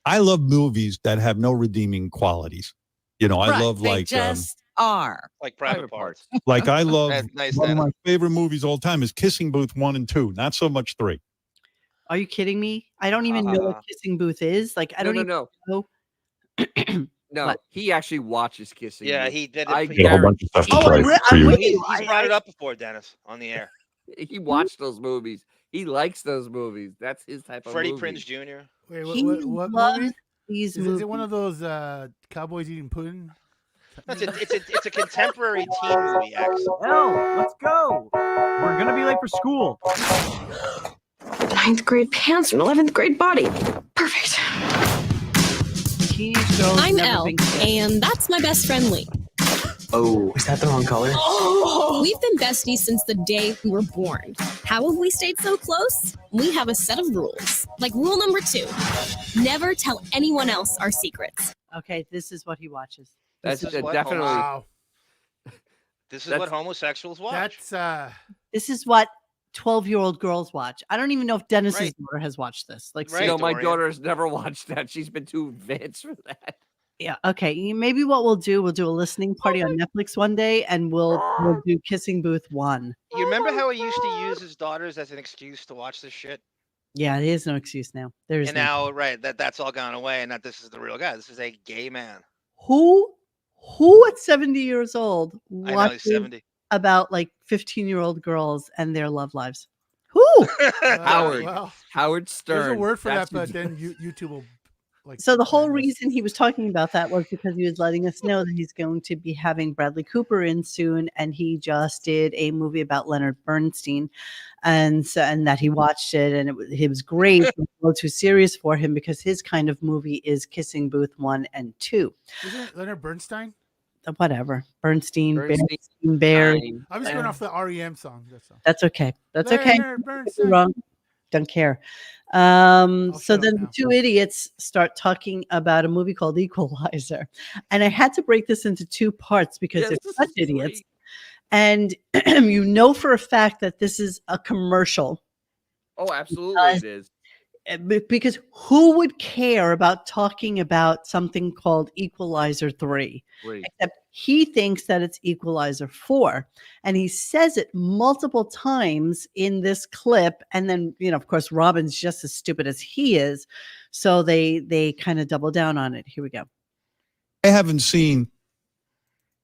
I love movies that have no redeeming qualities. You know, I Right, love they like just are. like private parts. like I love Nice, one of Dennis. my favorite movies all time is Kissing Booth 1 and 2. Not so much 3. Are you kidding me? I don't even know what Kissing Booth is. Like I don't even No. know. No, What? he actually watches Kissing. Yeah, Booth. he did I it. Get a whole bunch of stuff to Oh, try for you. He's brought it up before, Dennis, on the air. He watched those movies. He likes those movies. That's his type of Freddie movie. Prinze Jr. Wait, He what loves movie? these Is movies. it one of those cowboys eating pudding? It's a contemporary teen movie, X. Hell, let's go. We're gonna be late for school. 9th grade pants and 11th grade body. Perfect. Teenage girls I'm never Elle, been kissed. and that's my best friend Lee. Oh, is that the wrong color? We've been besties since the day we were born. How have we stayed so close? We have a set of rules. Like rule number 2, never tell anyone else our secrets. Okay, this is what he watches. That's This is what definitely. Wow, This is That's- what homosexuals watch. that's This is what 12-year-old girls watch. I don't even know if Dennis's Right. daughter has watched this. Like, Right. No, my Dorian. daughter has never watched that. She's been too advanced for that. yeah, okay. Maybe what we'll do a listening party on Netflix one day, and we'll do Kissing Booth 1. You remember how he used to use his daughters as an excuse to watch this shit? Yeah, there is no excuse now. There is And no. now, right, that's all gone away, and that this is the real guy. This is a gay man. Who at 70 years old I know he's watches 70. about like 15-year-old girls and their love lives? Who? Howard. Well, Howard Stern. there's a word for That's that, but who- then YouTube will like. So the whole ban us. reason he was talking about that was because he was letting us know that he's going to be having Bradley Cooper in soon, and he just did a movie about Leonard Bernstein, and that he watched it, and it was great. It was a little too serious for him because his kind of movie is Kissing Booth 1 and 2. Isn't it Leonard Bernstein? Whatever, Bernstein, Bernstein, Bear. Fine. I'm just going off the REM song. That's all. That's okay. That's okay. Leonard Bernstein. Wrong. Don't care. So shut up then now. the two idiots start talking about a movie called Equalizer. And I had to break this into two parts because Yes, they're this such is idiots. great. And you know for a fact that this is a commercial. Oh, absolutely, it is. because who would care about talking about something called Equalizer 3? Except he thinks that it's Equalizer 4. And he says it multiple times in this clip. And then, of course, Robin's just as stupid as he is. So they kind of double down on it. Here we go. I haven't seen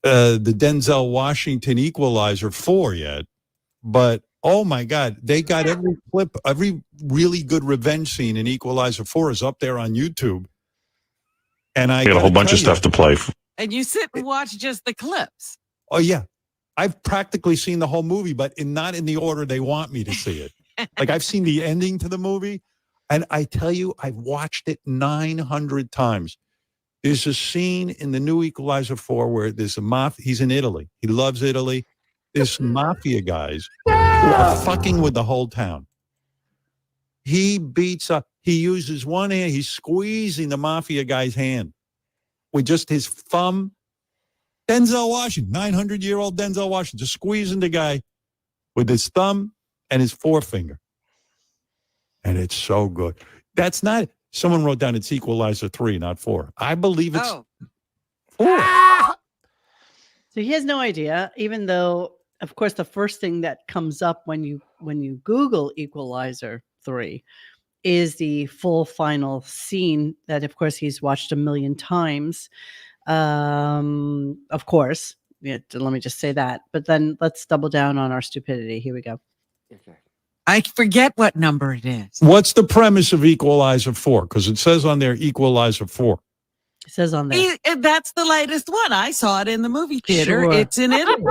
the Denzel Washington Equalizer 4 yet, but oh my God, they got every clip, every really good revenge scene in Equalizer 4 is up there on YouTube. And I got a whole bunch of stuff to play. And you sit and watch just the clips. Oh yeah, I've practically seen the whole movie, but not in the order they want me to see it. Like I've seen the ending to the movie, and I tell you, I've watched it 900 times. There's a scene in the new Equalizer 4 where there's a mafia. He's in Italy. He loves Italy. There's mafia guys who are fucking with the whole town. He beats up. He uses one hand. He's squeezing the mafia guy's hand with just his thumb. Denzel Washington, 900-year-old Denzel Washington, just squeezing the guy with his thumb and his forefinger. And it's so good. That's not... Someone wrote down it's Equalizer 3, not 4. I believe it's 4. So he has no idea, even though, of course, the first thing that comes up when you Google Equalizer 3 is the full final scene that, of course, he's watched a million times. Of course, let me just say that. But then let's double down on our stupidity. Here we go. Okay. I forget what number it is. What's the premise of Equalizer 4? Because it says on there Equalizer 4. It says on there. That's the latest one. I saw it in the movie theater. Sure. It's in Italy.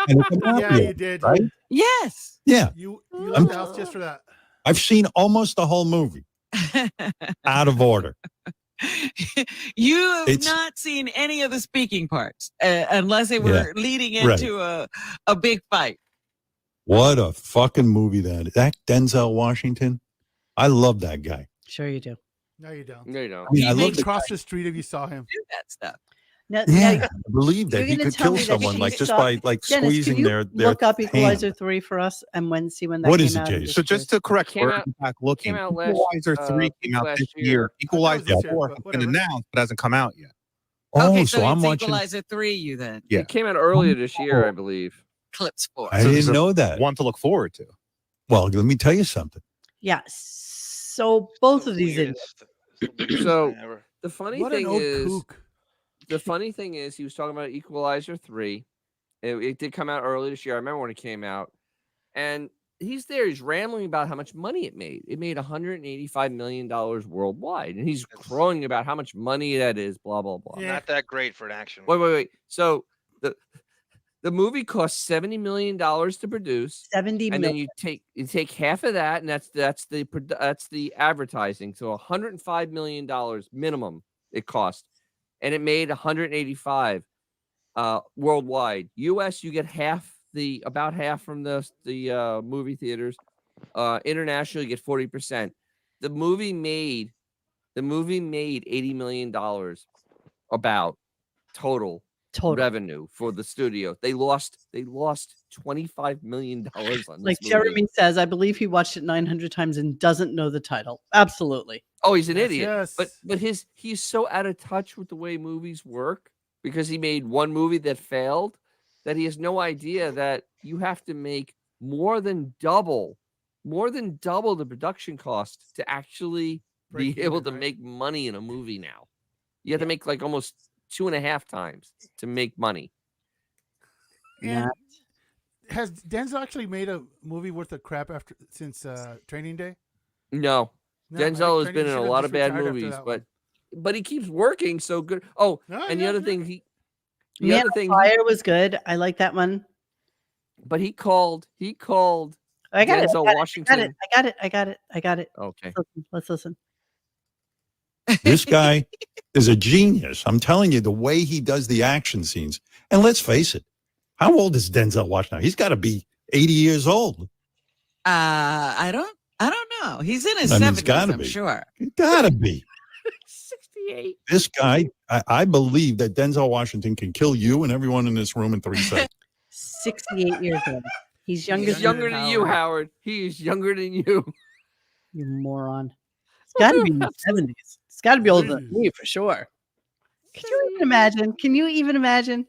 And it's a mafia, Yeah, you did. right? Yes. Yeah. You left the house just for that. I've seen almost the whole movie. Out of order. You have not seen any of the speaking parts unless they were leading into a big fight. What a fucking movie that is. That Denzel Washington. I love that guy. Sure you do. No, you don't. No, you don't. I mean, I love He'd cross the street if you saw him. Do that stuff. Now, I believe that you're he gonna could tell kill me that someone she like just saw- by Dennis, squeezing can you their look up hand. Equalizer 3 for us and see when that What came is it, out? Jason? So just to correct, Came we're out- back looking. came out last- Equalizer 3 came out last this year. year. Equalizer this year, 4 but has been whatever. announced, but hasn't come out yet. Oh, Okay, so so I'm it's watching. Equalizer 3, you then. Yeah. It came out earlier this year, I believe. Clips 4. I So didn't there's know that. One to look forward to. Well, let me tell you something. Yeah. So both of these Weirdest- So ever. the funny What an thing old is, kook. the funny thing is, he was talking about Equalizer 3. It did come out early this year. I remember when it came out, and he's rambling about how much money it made. It made $185 million worldwide, and he's crowing about how much money that is. Blah blah blah. Yeah. Not that great for an action. Wait. So the movie cost $70 million to produce. 70 And million. then you take half of that, and that's the advertising. So $105 million minimum it cost, and it made 185 worldwide. US, you get about half from the movie theaters. International, you get 40%. The movie made $80 million about total revenue for the studio. They lost $25 million on this Like movie. Jeremy says, I believe he watched it 900 times and doesn't know the title. Absolutely. Oh, he's an Yes, idiot. yes. But he's so out of touch with the way movies work because he made one movie that failed that he has no idea that you have to make more than double the production cost to actually Break be able even, to right? make money in a movie now. You have to make like almost 2.5 times to make money. And has Denzel actually made a movie worth of crap since Training Day? No. No, Denzel has Training been in a should've lot just of bad retired after movies, that but he keeps working so good. Oh, No, and yeah, the other yeah. thing Man on Fire was good. I like that one. but he called I got it. Denzel Washington. I got it. Okay. Let's listen. This guy is a genius. I'm telling you, the way he does the action scenes. And let's face it, how old is Denzel Washington? He's got to be 80 years old. I don't know. He's in his I mean, it's 70s, gotta I'm be. sure. He's got to be. 68. This guy, I believe that Denzel Washington can kill you and everyone in this room in 3 seconds. 68 years old. He's younger, He's younger than you, Howard. He is younger than you. You moron. got to be in the 70s. It's got to be older than me for sure. Can you even imagine? Can you even imagine?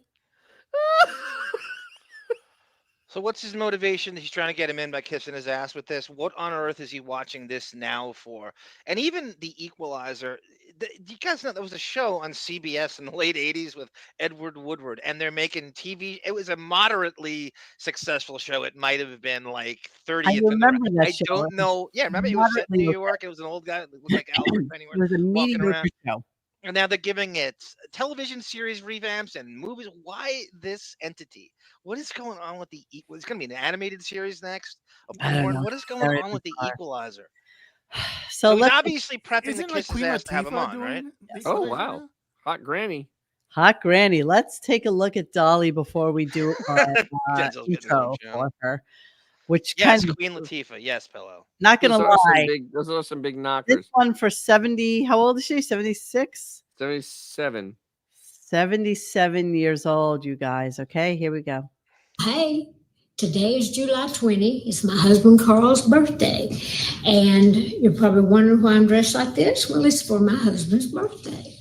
So what's his motivation? He's trying to get him in by kissing his ass with this. What on earth is he watching this now for? And even The Equalizer, you guys know there was a show on CBS in the late 80s with Edward Woodward, and they're making TV. It was a moderately successful show. It might have been like 30th. I remember that I show. don't know. Yeah, remember it was set in Moderately New okay. York. It was an old guy that looked like Albert Pennyworth It was a walking mediocre around. show. And now they're giving it television series revamps and movies. Why this entity? What is going on with the? It's going to be an animated series next. I don't know. What is going Very on with the bizarre. Equalizer? So he's let's obviously prepping to Isn't kiss Queen his ass to have him Latifah on, right? doing the Oh Equalizer wow, now? hot granny. Hot Granny. Let's take a look at Dolly before we do our Denzel's getting intro his own show. for her. Which Yes, kind of, Queen Latifah. Yes, Pillow. not gonna lie, Those are some big this knockers. one for 70. How old is she? 76. 77. 77 years old, you guys. Okay, here we go. Hey, today is July 20. It's my husband Carl's birthday. And you're probably wondering why I'm dressed like this. Well, it's for my husband's birthday.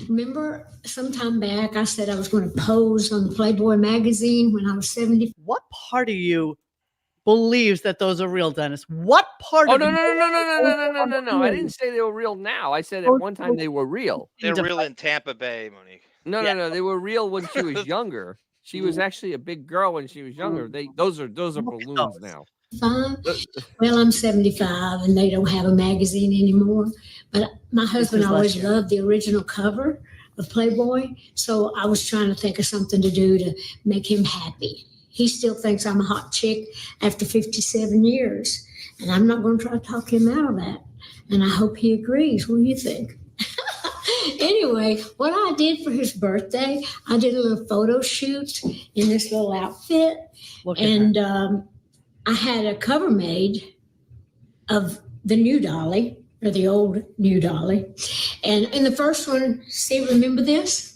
Remember, sometime back, I said I was going to pose on the Playboy magazine when I was 70. What part of you believes that those are real, Dennis? What part Oh of no you? no no no no no no no no no! I didn't say they were real now. I said at one time they were real. They're real in Tampa Bay, Monique. No no no, they were real when she was younger. She was actually a big girl when she was younger. Those are balloons now. Fine. Well, I'm 75 and they don't have a magazine anymore. But my husband always loved the original cover of Playboy. So I was trying to think of something to do to make him happy. He still thinks I'm a hot chick after 57 years. And I'm not going to try to talk him out of that. And I hope he agrees. What do you think? Anyway, what I did for his birthday, I did a little photo shoot in this little outfit. And I had a cover made of the new Dolly, or the old new Dolly. And in the first one, see, remember this?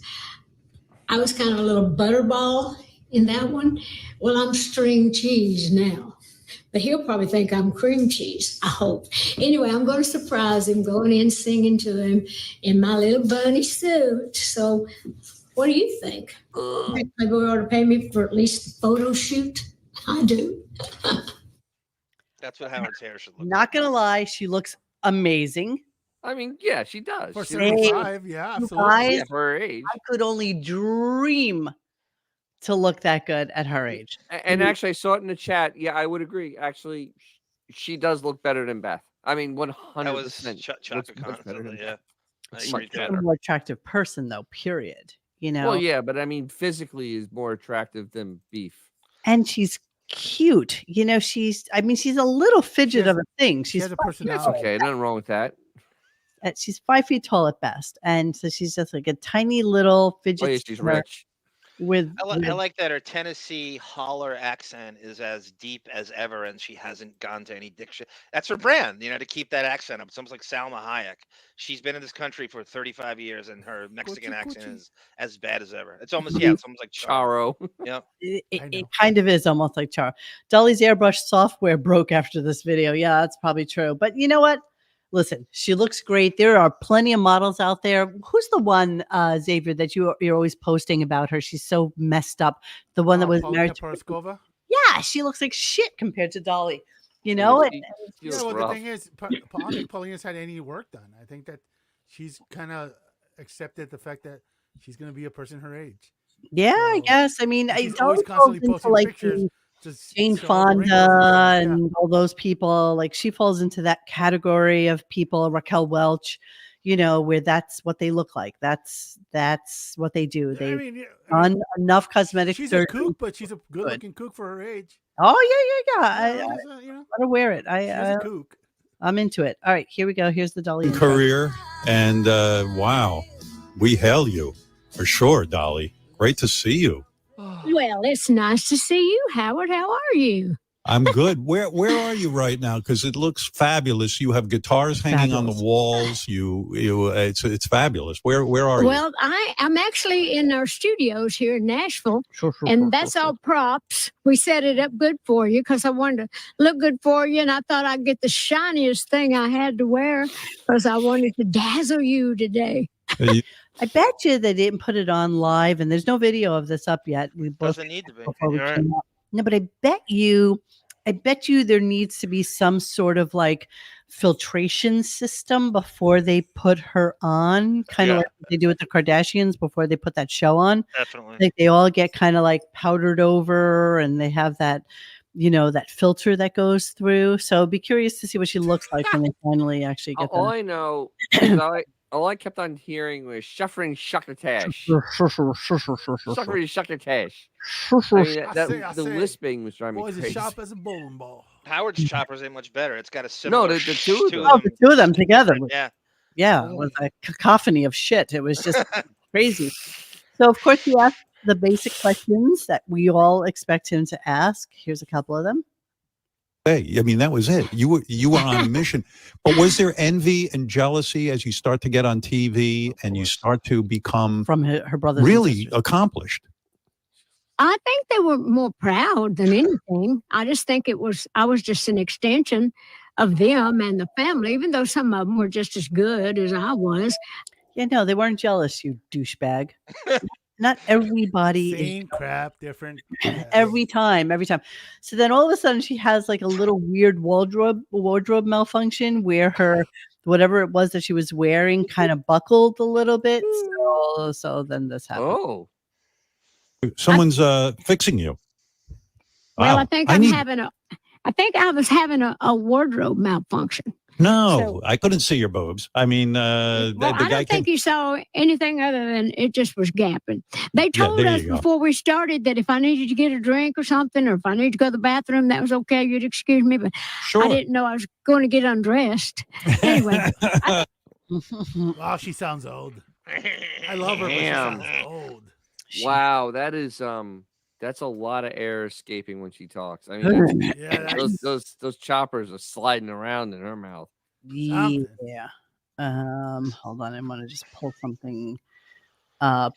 I was kind of a little butterball in that one. Well, I'm string cheese now. But he'll probably think I'm cream cheese, I hope. Anyway, I'm going to surprise him, going in singing to him in my little bunny suit. So what do you think? Playboy ought to pay me for at least the photo shoot? I do. That's what Howard's hair should look. Not gonna lie, she looks amazing. I mean, yeah, she does. For She- 75, yeah, You absolutely. guys, Yeah, for her age. I could only dream to look that good at her age. And actually, I saw it in the chat. Yeah, I would agree. Actually, she does look better than Beth. I mean, 100%. That was Chaka Khan. Yeah. She's Much a better. more attractive person, though. Period. You know. Well, yeah, but I mean, physically is more attractive than Beef. And she's cute. You know, she's a little fidget of a thing. She's has a 5 feet personality. tall. Okay, nothing wrong with that. She's 5 feet tall at best, and so she's just like a tiny little fidget. Oh, yeah, she's spinner rich. With, I like that her Tennessee holler accent is as deep as ever, and she hasn't gone to any diction. That's her brand, to keep that accent up. It's almost like Salma Hayek. She's been in this country for 35 years, and her Mexican accent is as bad as ever. It's almost it's almost like Charo. Yeah, it kind of is almost like Charo. Dolly's airbrush software broke after this video. Yeah, that's probably true. But you know what? Listen, she looks great. There are plenty of models out there. Who's the one, Xavier, that you're always posting about her? She's so messed up. The one that was married to Paraskova? Yeah, she looks like shit compared to Dolly. You know? Yeah, well, the thing is, I don't think Paulina's had any work done. I think that she's kind of accepted the fact that she's going to be a person her age. Yeah, I guess. I mean, she's Dolly always constantly falls into posting like pictures. the Just Jane show all the wrinkles Fonda and stuff. and all those people. Like she falls into that category of people, Raquel Welch, where that's what they look like. That's what they do. They done enough cosmetic She's surgery. a kook, but she's a good-looking kook for her age. Oh yeah. Yeah, I gotta wear it. She's a kook. I'm into it. All right, here we go. Here's the Dolly intro. Career, and wow, we hail you for sure, Dolly. Great to see you. Well, it's nice to see you, Howard. How are you? I'm good. Where are you right now? Because it looks fabulous. You have guitars hanging on the walls. It's fabulous. Where are you? Well, I'm actually in our studios here in Nashville, and that's all props. We set it up good for you because I wanted to look good for you, and I thought I'd get the shiniest thing I had to wear because I wanted to dazzle you today. I bet you they didn't put it on live, and there's no video of this up yet. We both Doesn't need to be. before we You're right. came up. No, but I bet you there needs to be some sort of like filtration system before they put her on, kind of like what they do with the Kardashians before they put that show on. Definitely. Like they all get kind of like powdered over, and they have that, that filter that goes through. So be curious to see what she looks like when they finally actually get All that. I know is all I kept on hearing was shuffering shuckatash. Shuffering shuckatash. The lisping was driving me Boys, crazy. as sharp as a bowling ball. Howard's choppers ain't much better. It's got a similar. No, the two of them. Oh, the two of them together. Yeah. Yeah, it was a cacophony of shit. It was just crazy. So, of course, he asked the basic questions that we all expect him to ask. Here's a couple of them. Hey, I mean, that was it. You were on a mission. But was there envy and jealousy as you start to get on TV and you start to become from her brothers really accomplished? I think they were more proud than anything. I just think I was just an extension of them and the family, even though some of them were just as good as I was. Yeah, no, they weren't jealous, you douchebag. Not everybody Same crap, different. every time. So then all of a sudden she has like a little weird wardrobe malfunction where her whatever it was that she was wearing kind of buckled a little bit. So then this happened. Oh. Someone's fixing you. Well, Wow. I think I think I was having a wardrobe malfunction. No, I couldn't see your boobs. I mean, Well, I don't think you saw anything other than it just was gapping. They told there us you go. before we started that if I needed to get a drink or something, or if I needed to go to the bathroom, that was okay. You'd excuse me, but I didn't know I was going to get undressed. Anyway. Wow, she sounds old. I love her, but she sounds old. Wow, that's a lot of air escaping when she talks. I mean, those choppers are sliding around in her mouth. Yeah. Hold on, I'm gonna just pull something up.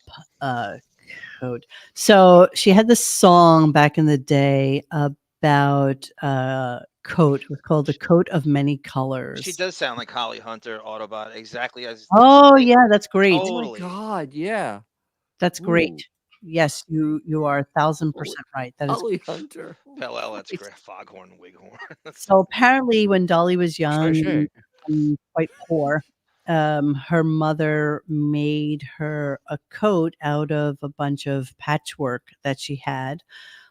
Code. So she had this song back in the day about coat. It was called "The Coat of Many Colors." She does sound like Holly Hunter, Autobot, exactly as. Oh yeah, that's great. Totally. Oh my God, yeah. That's great. Yes, you are 1,000% right. That is Holly Hunter. Pell, that's great. Foghorn, Wighorn. so. Apparently, when Dolly was young and quite poor, her mother made her a coat out of a bunch of patchwork that she had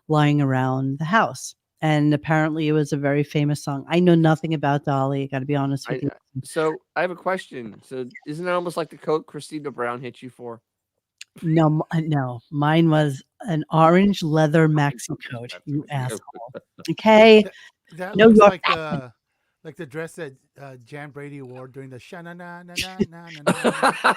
lying around the house. And apparently, it was a very famous song. I know nothing about Dolly. I got to be honest with you. So I have a question. So isn't it almost like the coat Christina Brown hit you for? No, mine was an orange leather maxi coat. You asshole. Okay. That No, looks you're like the dress that Jan Brady wore during the sha na na na na na.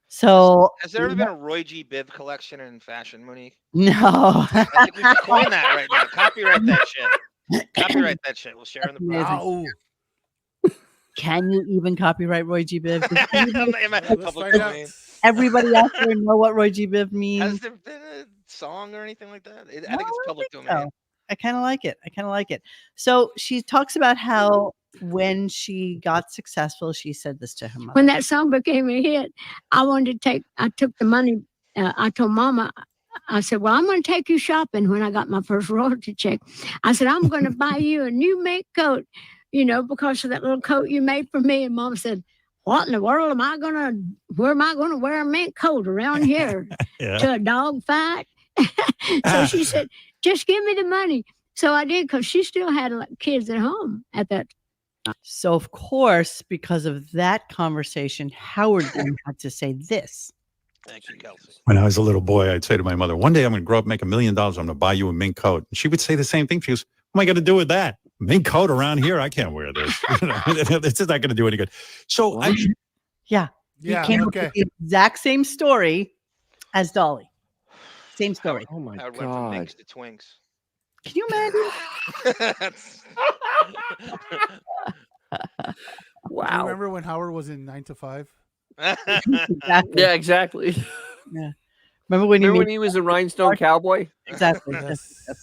So Has there ever been a Roy G. Biv collection in fashion, Monique? No. I think we should coin that right now. Copyright that shit. Copyright that shit. We'll share in the Amazing. profit. Can you even copyright Roy G. Biv? Am I public domain? Everybody out there know what Roy G. Biv means? Has there been a song or anything like that? I think it's public domain. So, I kind of like it. So she talks about how when she got successful, she said this to her mother. When that song became a hit, I took the money. I told Mama, I said, well, I'm going to take you shopping when I got my first royalty check. I said, I'm going to buy you a new mink coat, because of that little coat you made for me. And Mom said, what in the world where am I going to wear a mink coat around here to a dog fight? So she said, just give me the money. So I did, because she still had kids at home at that time. So, of course, because of that conversation, Howard then had to say this. Thank you, Kelsey. When I was a little boy, I'd say to my mother, one day I'm going to grow up, make $1 million. I'm going to buy you a mink coat. And she would say the same thing. She goes, what am I going to do with that? Mink coat around here? I can't wear this. This is not going to do any good. So he came up with the exact same story as Dolly. Same story. Oh my Howard went from minks to twinks. Can you imagine? Do you remember when Howard was in 9 to 5? Exactly. Yeah, exactly. Yeah. Remember when he was a rhinestone cowboy? Exactly. Yes.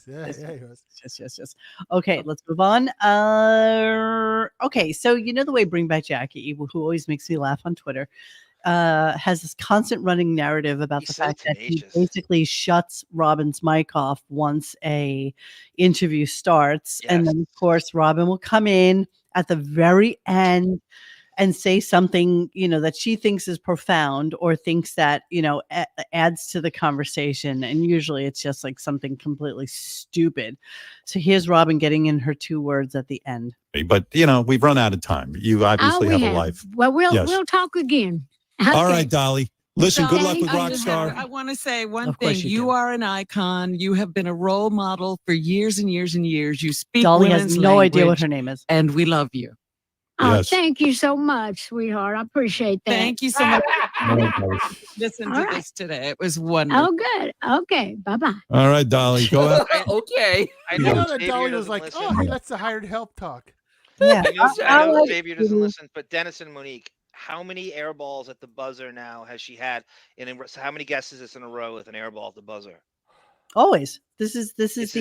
Okay, let's move on. Okay, so you know the way Bring Back Jackie, who always makes me laugh on Twitter, has this constant running narrative about the fact that he basically shuts Robin's mic off once a interview starts, and then of course Robin will come in at the very end and say something, that she thinks is profound or thinks that, adds to the conversation. And usually it's just like something completely stupid. So here's Robin getting in her 2 words at the end. But, we've run out of time. You obviously have a life. Well, Yes. we'll talk again. All right, Dolly. Listen, good luck with I just Rockstar. I want to say one Of course thing. you You are an icon. You have been a role model for years and years and years. You speak Dolly has women's no idea what language, her name is. and we love you. Oh, Yes. thank you so much, sweetheart. I appreciate that. Thank you so much. All right, Dolly. Listen All to right. this today. It was wonderful. Oh, good. Okay. Bye-bye. All right, Dolly. Go ahead. Okay. I You know know that Xavier Dolly was doesn't like, listen. oh, he lets the hired help talk. Yeah. I know Xavier doesn't listen, but Dennis and Monique, how many air balls at the buzzer now has she had? So how many guesses is this in a row with an air ball at the buzzer? Always. This is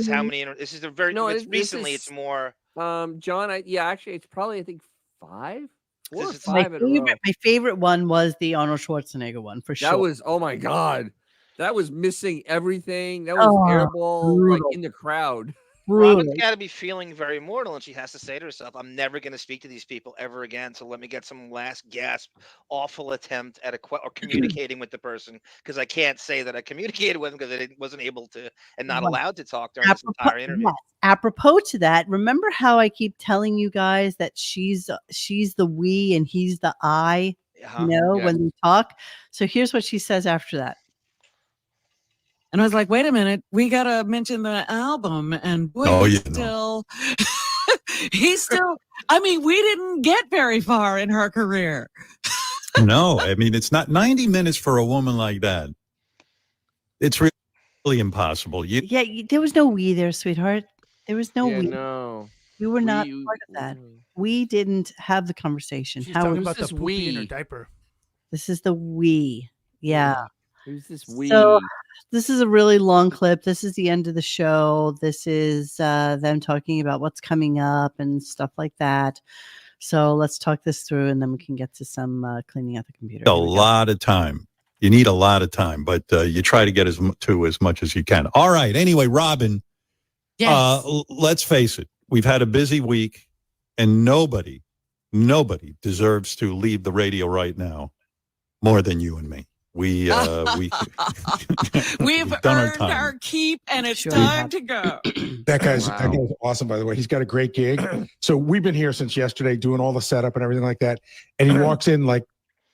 how many? This is the very. No, it's this recently. is- It's more. John, actually, it's probably, I think, 5? 4 or This is- 5 in a row. My favorite one was the Arnold Schwarzenegger one, for sure. That was, oh my God. That was missing everything. That was Oh, airball brutal. like in the crowd. Robin's got to be feeling very mortal, and she has to say to herself, "I'm never going to speak to these people ever again. So let me get some last gasp, awful attempt at or communicating with the person, because I can't say that I communicated with them because I wasn't able to and not Right. allowed to talk during this entire interview." Yes. Apropos to that, remember how I keep telling you guys that she's the we and he's the I, Uh-huh. when we talk? So here's what she says after that. And I was like, wait a minute, we got to mention the album. And boy, he's still, I mean, we didn't get very far in her career. No, I mean, it's not 90 minutes for a woman like that. It's really impossible. There was no we there, sweetheart. There was no Yeah, we. no. We were not part of that. We didn't have the conversation. She's How talking was about the this poopy in her we? diaper. This is the we. Yeah. Who's this we? So this is a really long clip. This is the end of the show. This is them talking about what's coming up and stuff like that. So let's talk this through, and then we can get to some cleaning out the computer. A lot of time. You need a lot of time, but you try to get as much as you can. All right. Anyway, Robin, Yes. Let's face it. We've had a busy week, and nobody deserves to leave the radio right now more than you and me. We've We've done earned our keep, and it's Sure. time to go. That guy's awesome, by the way. He's got a great gig. So we've been here since yesterday doing all the setup and everything like that. And he walks in like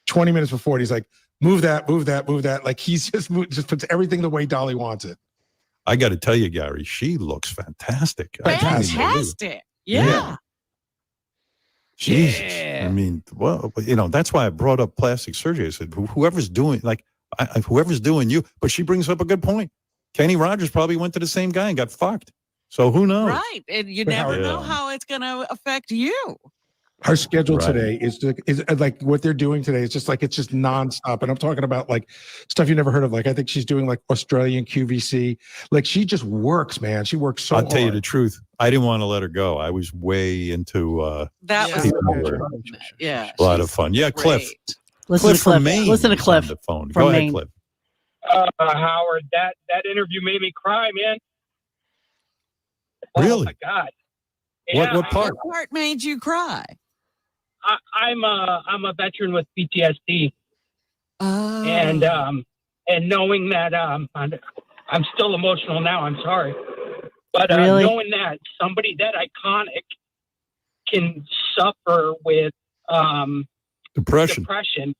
20 minutes before, and he's like, move that. Like he's just puts everything the way Dolly wants it. I got to tell you, Gary, she looks fantastic. I can't even believe it. Fantastic. Yeah. Jesus. I mean, well, that's why I brought up plastic surgery. I said, whoever's doing you, but she brings up a good point. Kenny Rogers probably went to the same guy and got fucked. So who knows? Right. And you never know how it's going to affect you. Her schedule today is like what they're doing today. It's just nonstop. And I'm talking about like stuff you never heard of. Like, I think she's doing like Australian QVC. Like she just works, man. She works so hard. I'll tell you the truth. I didn't want to let her go. I was way into that was a lot of fun. Yeah, Cliff. Listen to from Cliff. Maine. Listen to was Cliff on the phone. from Go ahead, Maine. Cliff. Howard, that interview made me cry, man. Really? Oh my God. What part? What part made you cry? I'm a veteran with PTSD, Oh. and knowing that I'm still emotional now. I'm sorry, but Really? knowing that somebody that iconic can suffer with Depression.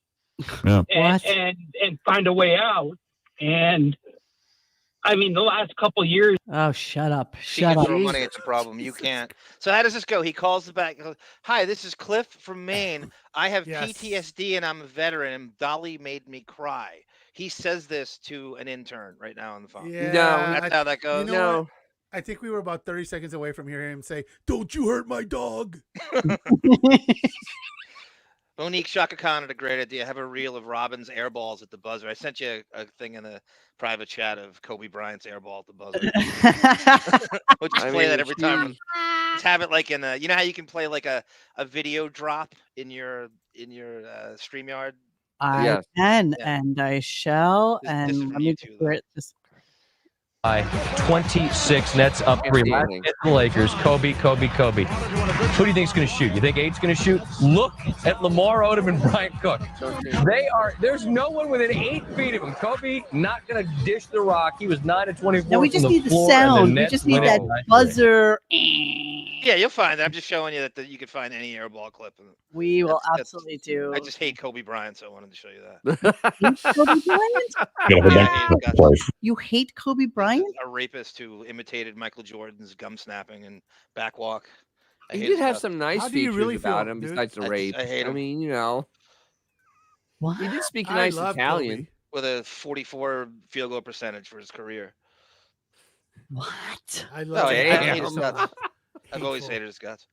Yeah. and find a way out. And I mean, the last couple years. Oh, shut up. She Shut can up. throw money at the problem. You can't. So how does this go? He calls the back. Goes, "Hi, this is Cliff from Maine. I have PTSD and I'm a veteran, and Dolly made me cry." He says this to an intern right now on the phone. Yeah, No, that's how that goes. You know what? I think we were about 30 seconds away from hearing him say, "Don't you hurt my dog." Monique Shaka Khan had a great idea. Have a reel of Robin's air balls at the buzzer. I sent you a thing in the private chat of Kobe Bryant's air ball at the buzzer. We'll just play that every time. Just have it like in a, you know how you can play like a video drop in your StreamYard? I can, and I shall. And let me just hear it. Just 26 Nets up 3. Last hit the Lakers. Kobe. Who do you think's going to shoot? You think 8's going to shoot? Look at Lamar Odom and Brian Cook. There's no one within 8 feet of him. Kobe not going to dish the rock. He was 9 of 24. No, we just need the sound. We just need that buzzer. Yeah, you'll find it. I'm just showing you that you could find any air ball clip. We will absolutely do. I just hate Kobe Bryant, so I wanted to show you that. Kobe Bryant? You hate Kobe Bryant? A rapist who imitated Michael Jordan's gum snapping and backwalk. He did have some nice features about him besides the rape. I hate him. I mean, you know. What? He did speak nice Italian. With a 44 field goal percentage for his career. What? I love it. I hate his guts. I've always hated his guts.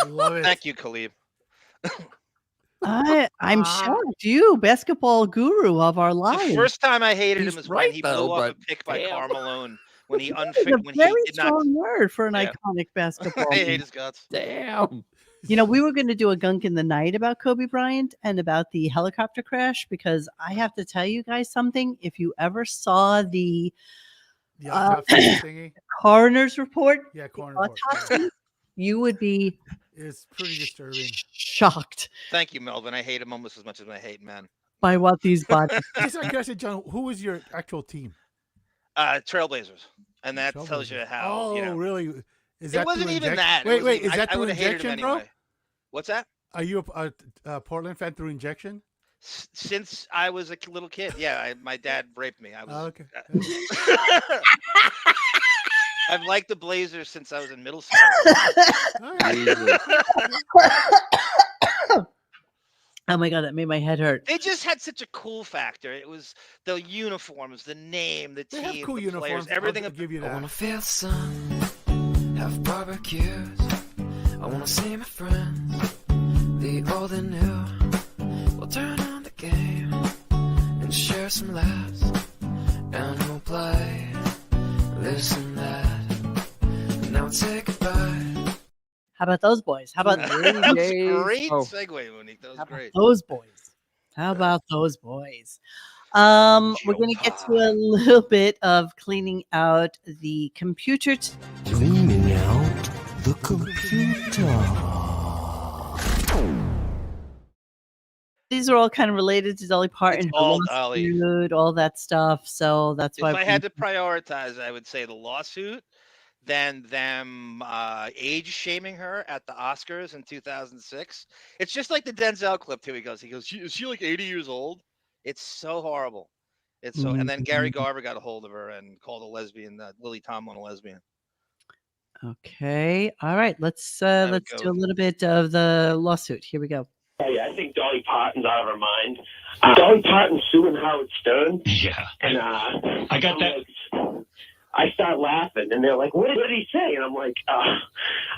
I love it. Thank you, Khalib. I'm shocked. You, basketball guru of our lives. The first time I hated him was when he blew up a pick by Karl Malone. When he That's a very strong word for an Yeah. iconic basketball. I hate his guts. Damn. You know, we were going to do a gunk in the night about Kobe Bryant and about the helicopter crash because I have to tell you guys something. If you ever saw the autopsy thingy? coroner's report, Yeah, coroner autopsy, you would be It's pretty disturbing. shocked Thank you, Melvin. I hate him almost as much as I hate men. by what these bodies. Just out of curiosity, John, who was your actual team? Trailblazers, and that tells you how. Oh, you know, really? Is it that wasn't through even inject- that. It Wait, wasn't- is that I through would've hated him injection, bro? anyway. What's that? Are you a Portland fan through injection? Since I was a little kid, yeah. My dad raped me. I was. Okay. I've liked the Blazers since I was in middle school. Oh my God, that made my head hurt. They just had such a cool factor. It was the uniforms, the name, the They team, have cool the uniforms. players, everything. I'll give you that. I wanna feel the sun, have barbecues. I wanna see my friends, the old and new. We'll turn on the game and share some laughs, and we'll play this and that. Now say goodbye. How about those boys? How about That was great segue, Monique. That was great. those boys? How about those boys? We're going to get to a little bit of cleaning out the computer. Cleaning out the computer. These are all kind of related to Dolly Parton, her all Dolly. lawsuit, all that stuff. So that's why If I had to prioritize, I would say the lawsuit, then them age shaming her at the Oscars in 2006. It's just like the Denzel clip too. He goes, is she like 80 years old? It's so horrible. It's so. And then Gary Garver got a hold of her and called a lesbian, Lily Tomlin, a lesbian. Okay. All right. Let's do a little bit of the lawsuit. Here we go. Hey, I think Dolly Parton's out of her mind. Dolly Parton suing Howard Stern. Yeah. And I got that. I start laughing, and they're like, what did he say? And I'm like, I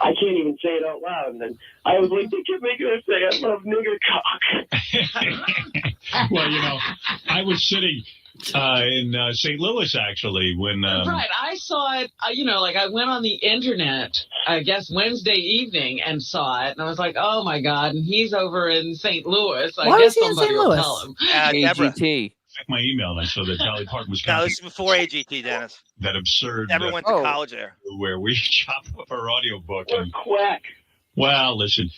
can't even say it out loud. And then I was like, they kept making her say, I love nigger cock. Well, you know, I was sitting in St. Louis, actually, when... Right, I saw it, you know, like I went on the internet, I guess Wednesday evening and saw it, and I was like, oh my God, and he's over in St. Louis. I Why guess was he in somebody St. will Louis? tell him. Deborah. Check my email, and I saw that Dolly Parton was No, coming. this is before AGT, Dennis. That absurd... Never went to college there. Where we chopped up our audiobook. And, quack. well, listen,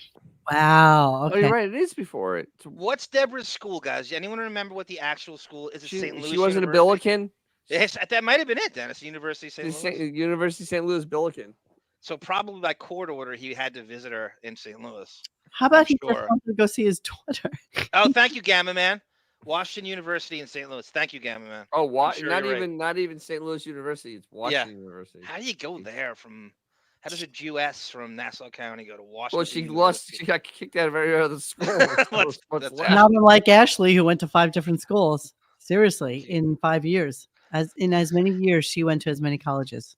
Wow. Oh, Okay. you're right. It is before it. What's Deborah's school, guys? Anyone remember what the actual school is? It St. Louis. She wasn't a University? Billiken. Yes, that might have been it, Dennis. University of St. Louis. University of St. Louis Billiken. So probably by court order, he had to visit her in St. Louis. How about I'm he sure. just wanted to go see his daughter? Oh, thank you, Gamma Man. Washington University in St. Louis. Thank you, Gamma Man. Oh, I'm sure not you're even right. not even St. Louis University. It's Washington University. How do you go there from? How does a Jewess from Nassau County go to Washington? Well, she University? lost. She got kicked out of every other school. What's left? Not unlike Ashley, who went to 5 different schools. Seriously, in 5 years. As many years, she went to as many colleges.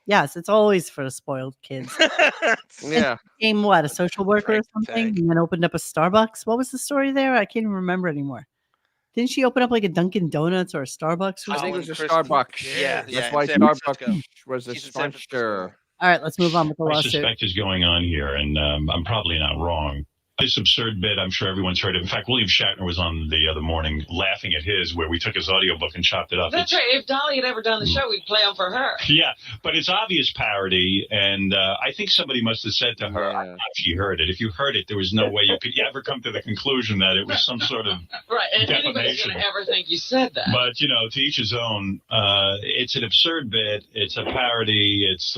Yes, it's always for the spoiled kids. Yeah. Became what, a social worker or something, and then opened up a Starbucks. What was the story there? I can't even remember anymore. Didn't she open up like a Dunkin' Donuts or a Starbucks? Or I think it something? was a Starbucks. Yeah, That's in why San Starbucks Francisco. was a She's in San sponsor. All right, let's move on with the I lawsuit. suspect is going on here, and I'm probably not wrong. This absurd bit, I'm sure everyone's heard of. In fact, William Shatner was on the other morning laughing at his, where we took his audiobook and chopped it up. That's right. If Dolly had ever done the show, we'd play them for her. Yeah, but it's obvious parody, and I think somebody must have said to her, I don't know if she heard it. If you heard it, there was no way you could ever come to the conclusion that it was some sort of Right, and anybody's defamation. going to ever think you said that. But, you know, to each his own. It's an absurd bit. It's a parody. It's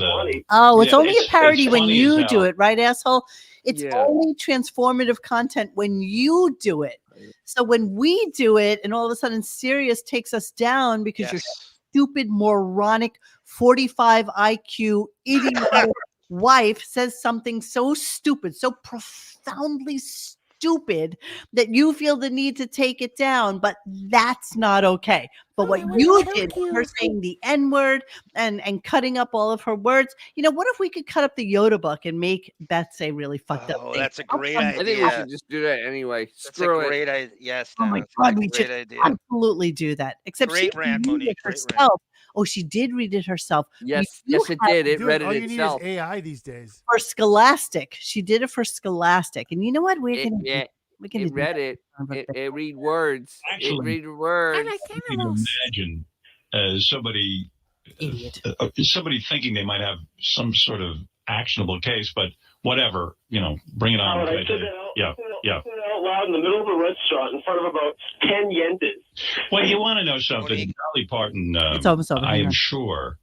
Oh, it's yeah, only a parody it's when funny as you hell. do it, right, asshole? It's Yeah. only transformative content when you do it. So when we do it, and all of a sudden Sirius takes us down because your stupid, moronic, 45 IQ, idiotic wife says something so stupid, so profoundly stupid that you feel the need to take it down, but that's not okay. But what you did, her saying the N-word and cutting up all of her words, you know, what if we could cut up the Yoda book and make Beth say really fucked up things? That's a great I think we idea. should just do that anyway. That's Screw a it. great idea. Yes. Oh my Donna, God, that's we a should great idea. absolutely do that. Except Great she rant, didn't read Monique, it great rant. herself. Oh, she did read it herself. Yes, You yes, it have- did. It Dude, read all it you itself. need is AI these days. For Scholastic. She did it for Scholastic. And you know what? We're gonna Yeah, we're gonna it do read that. it. It read words. Actually, it read words. I can imagine somebody somebody thinking they might have some sort of actionable case, but whatever, you know, bring it on. Howard, I said that Yeah. out loud in the middle of a restaurant in front of about 10 yentas. Well, you want to know something? Dolly Parton, It's almost over. I Hang am on. sure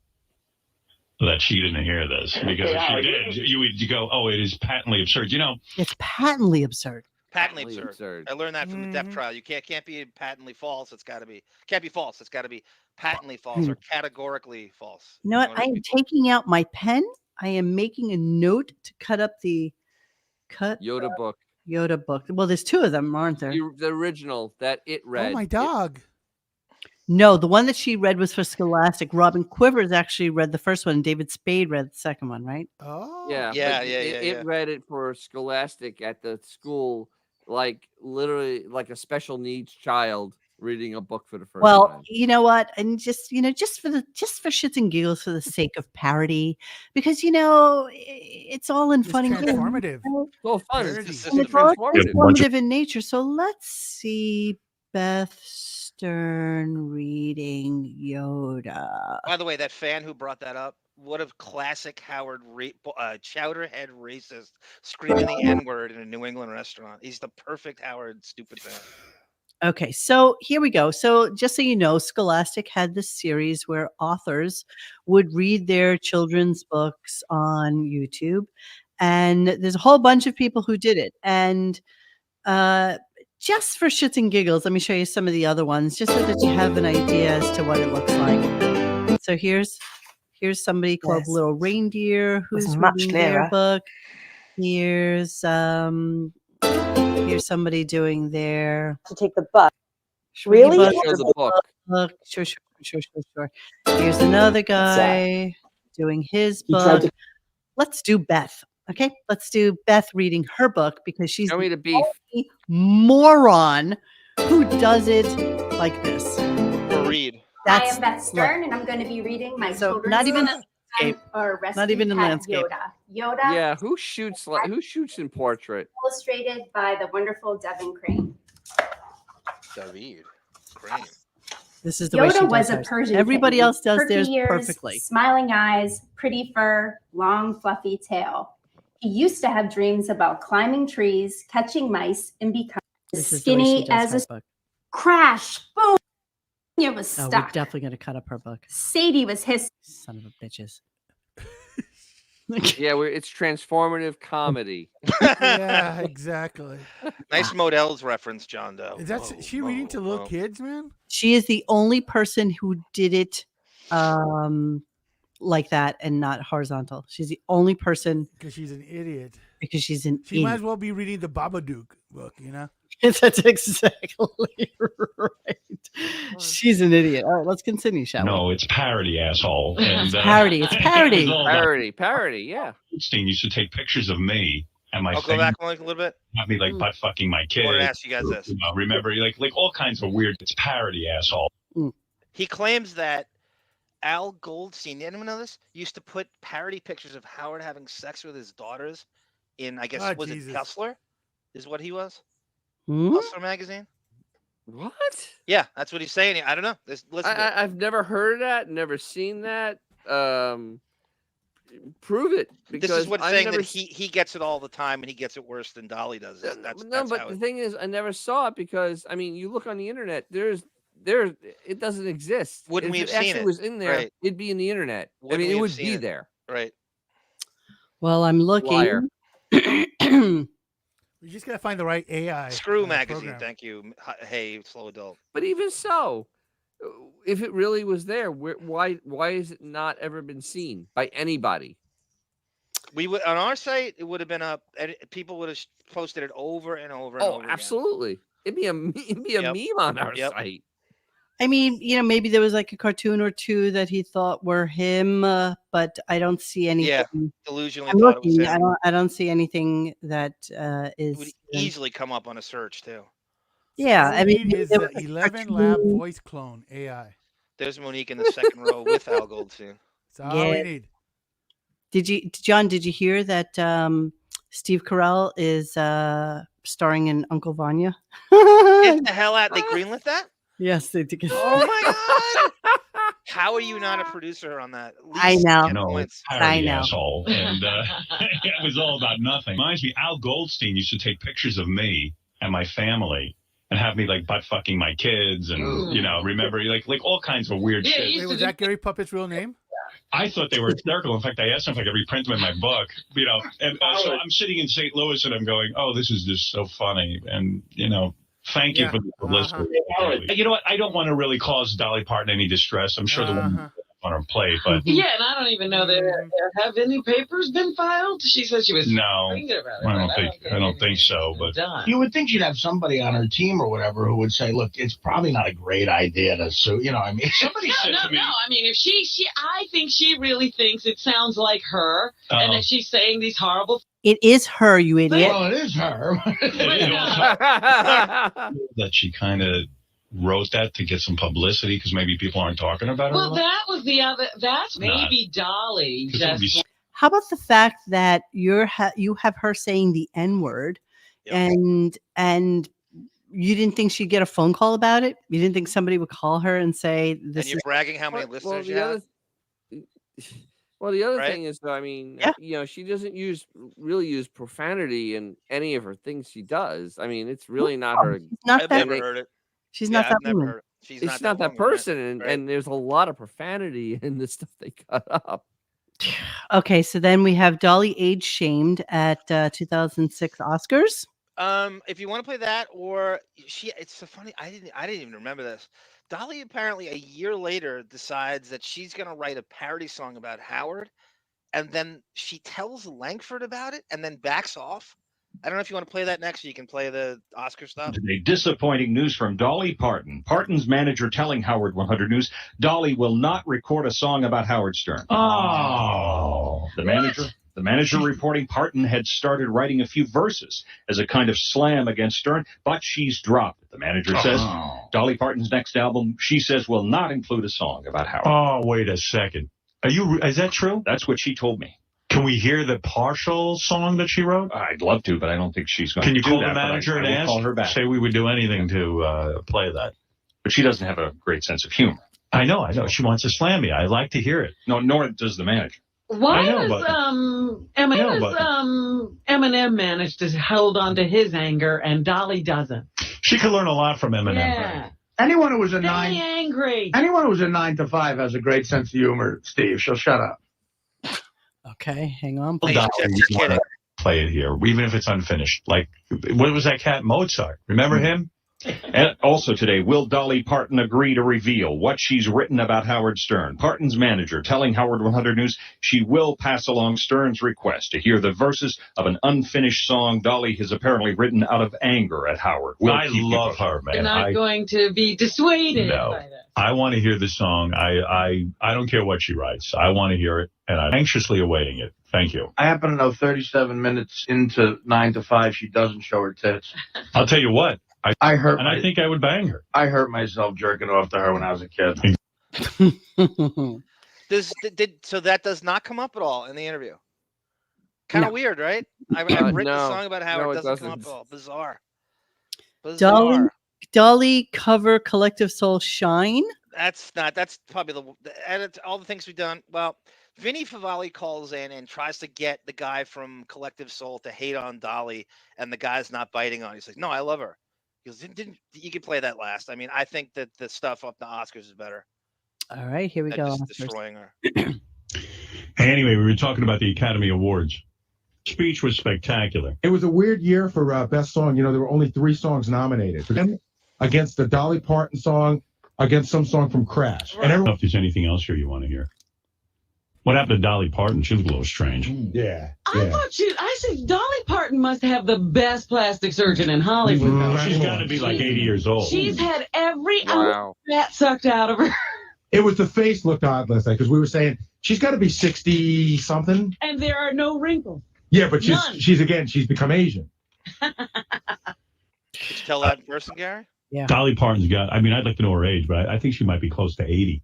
that she didn't hear this, because if she did, you would go, oh, it is patently absurd. You know, It's patently absurd. Patently absurd. I learned that from the Depp trial. You can't be patently false. It's got to be can't be false. It's got to be patently false or categorically false. You know what? I am taking out my pen. I am making a note to cut up the Yoda book. Yoda book. Well, there's two of them, aren't there? The original that it read. Oh, my dog. No, the one that she read was for Scholastic. Robin Quivers actually read the first one. And David Spade read the second one, right? Oh, Yeah, but it read it for Scholastic at the school, like literally like a special needs child reading a book for the first Well, time. you know what? And just for shits and giggles, for the sake of parody, because it's all in fun and games. transformative. Well, fun. Parody. It's And it's all transformative. transformative in nature. So let's see Beth Stern reading Yoda. By the way, that fan who brought that up, what a classic Howard chowderhead racist screaming the N-word in a New England restaurant. He's the perfect Howard stupid fan. Okay, so here we go. So just so you know, Scholastic had this series where authors would read their children's books on YouTube, and there's a whole bunch of people who did it. And just for shits and giggles, let me show you some of the other ones, just so that you have an idea as to what it looks like. So here's somebody called Yes. Little Reindeer who's Was much reading their clearer. book. Here's somebody doing their To take the bus. Reading Really? book. Show the book. Sure. Here's another guy doing his He tried book. to- Let's do Beth. Okay, let's do Beth reading her book because she's Show me the the beef. only moron who does it like this. Or read. I am Beth Stern, and I'm going to be reading my So children's not even book, landscape. or Rescue Not even in Cat landscape. Yoda. Yeah, who shoots in portrait? Illustrated by the wonderful Devin Crane. David Crane. This is the way she Yoda does was a hers. Persian. Everybody kitten, else does perky theirs ears, perfectly. Smiling eyes, pretty fur, long fluffy tail. He used to have dreams about climbing trees, catching mice, and becoming This is the way she skinny does as her a book. crash. Boom! It was Oh, we're stuck. definitely going to cut up her book. Sadie was his. Son of a bitches. Yeah, it's transformative comedy. Yeah, exactly. Nice Modell's reference, John Doe. Is that she reading to little kids, man? She is the only person who did it like that and not horizontal. She's the only person Because she's an idiot. because she's an She might idiot. as well be reading the Babadook book, you know? That's exactly right. She's an idiot. All right, let's continue, shall we? No, it's parody, asshole. And, Parody. It's parody. It was all about- Parody, yeah. Goldstein used to take pictures of me and my I'll go back a little bit. Have me like butt fucking my kids. I wanted to ask you guys this. You know, remember, like all kinds of weird. It's parody, asshole. He claims that Al Goldstein, anyone know this? Used to put parody pictures of Howard having sex with his daughters in, I guess, was it Kessler? Is what he was? Hustler magazine? What? Yeah, that's what he's saying. I don't know. Listen I've never heard that, never seen that. Prove it. Because this is what's I've saying never that he gets it all the time and he gets it worse than Dolly does. That's but how the thing is, I never saw it because, I mean, you look on the internet, it doesn't exist. Wouldn't we If have it seen actually it? was in there, Right. it'd be in the internet. Wouldn't I mean, we it have would seen be it? there. Right. Well, I'm looking. You just gotta find the right AI. Screw magazine. program. Thank you. Hey, slow adult. But even so, if it really was there, why has it not ever been seen by anybody? We would on our site. It would have been up. People would have posted it over and over and over. Again. Absolutely. It'd be a meme on our site. I mean, maybe there was like a cartoon or two that he thought were him, but I don't see anything. Yeah, delusionally I'm thought it was looking. him. I don't see anything that It would is easily come up on a search too. Yeah, I mean, is there the was a 11 cartoon. lab voice clone AI. There's Monique in the second row with Al Goldstein. That's all we Yeah. need. John, did you hear that Steve Carell is starring in Uncle Vanya? Get the hell out! They greenlit that? Yes, they did. Oh my god! How are you not a producer on that? At I least know. 10 No, points. it's parody, I know. asshole. And it was all about nothing. Reminds me, Al Goldstein used to take pictures of me and my family and have me like butt fucking my kids and remember like all kinds of weird shit. Wait, was that Gary Puppet's real name? I thought they were hysterical. In fact, I asked them if I could reprint them in my book. And so I'm sitting in St. Louis and I'm going, "Oh, this is just so funny." And thank you for the publicity. You know what? I don't want to really cause Dolly Parton any distress. I'm sure the woman on her plate, but Yeah, and I don't even know there have any papers been filed. She said she was no, thinking about it. I don't think so. But You would think you'd have somebody on her team or whatever who would say, "Look, it's probably not a great idea to sue." I mean, somebody said to me, No. I mean, if I think she really thinks it sounds like her, and that she's saying these horrible. It is her, you idiot. well, it is her. that she kind of wrote that to get some publicity because maybe people aren't talking about her. Well, that was the other. That's maybe Dolly. How about the fact that you have her saying the N-word, and you didn't think she'd get a phone call about it? You didn't think somebody would call her and say this? And you're bragging how many listeners you have. Well, the other Right? thing is, I mean, she doesn't really use profanity in any of her things she does. I mean, it's really not her. I've never heard it. She's Yeah, not that I've never woman. heard it. She's It's not that woman, person, right? and there's a lot of profanity in the stuff they cut up. Okay, so then we have Dolly age shamed at 2006 Oscars. If you want to play that, or it's so funny. I didn't even remember this. Dolly apparently a year later decides that she's gonna write a parody song about Howard, and then she tells Langford about it, and then backs off. I don't know if you want to play that next, so you can play the Oscar stuff. Today, disappointing news from Dolly Parton. Parton's manager telling Howard 100 News, Dolly will not record a song about Howard Stern. Oh. The manager reporting Parton had started writing a few verses as a kind of slam against Stern, but she's dropped it. The manager says Dolly Parton's next album, she says, will not include a song about Howard. Oh, wait a second. Is that true? That's what she told me. Can we hear the partial song that she wrote? I'd love to, but I don't think she's going Can to you do call that. the manager and I will ask? call her back. Say we would do anything to play that. But she doesn't have a great sense of humor. I know. She wants to slam me. I like to hear it. No, nor does the manager. Why I know, does but- Eminem manage to hold on to his anger and Dolly doesn't? She could learn a lot from Eminem. Yeah. Anyone who was a Very angry. Anyone who's a 9 to 5 has a great sense of humor, Steve. So shut up. Okay, hang on. Well, Dolly, we wanna play it here, even if it's unfinished. Like, what was that cat Mozart? Remember him? And also today, will Dolly Parton agree to reveal what she's written about Howard Stern? Parton's manager telling Howard 100 News she will pass along Stern's request to hear the verses of an unfinished song Dolly has apparently written out of anger at Howard. I love her, man. You're not going to be dissuaded by that. I want to hear the song. I don't care what she writes. I want to hear it, and I'm anxiously awaiting it. Thank you. I happen to know 37 minutes into 9 to 5, she doesn't show her tits. I'll tell you what. I hurt, and I think I would bang her. I hurt myself jerking off to her when I was a kid. So that does not come up at all in the interview. Kind of weird, right? I've written a song about how it doesn't come up at all. Bizarre. Dolly cover Collective Soul Shine. That's probably all the things we've done. Well, Vinny Favale calls in and tries to get the guy from Collective Soul to hate on Dolly, and the guy's not biting on it. He's like, no, I love her. He goes, you could play that last. I mean, I think that the stuff up the Oscars is better. All right, here we go. Just destroying her. Anyway, we were talking about the Academy Awards. Speech was spectacular. It was a weird year for Best Song. You know, there were only 3 songs nominated. Against the Dolly Parton song, against some song from Crash. Right. And I don't know if there's anything else here you want to hear. What happened to Dolly Parton? She was a little strange. Yeah. I said Dolly Parton must have the best plastic surgeon in Hollywood. She's got to be like 80 years old. She's had every ounce of fat sucked out of her. It was the face looked odd last night because we were saying she's got to be 60 something. And there are no wrinkles. Yeah, but she's become Asian. Did you tell that in person, Gary? Yeah. Dolly Parton's got, I mean, I'd like to know her age, but I think she might be close to 80.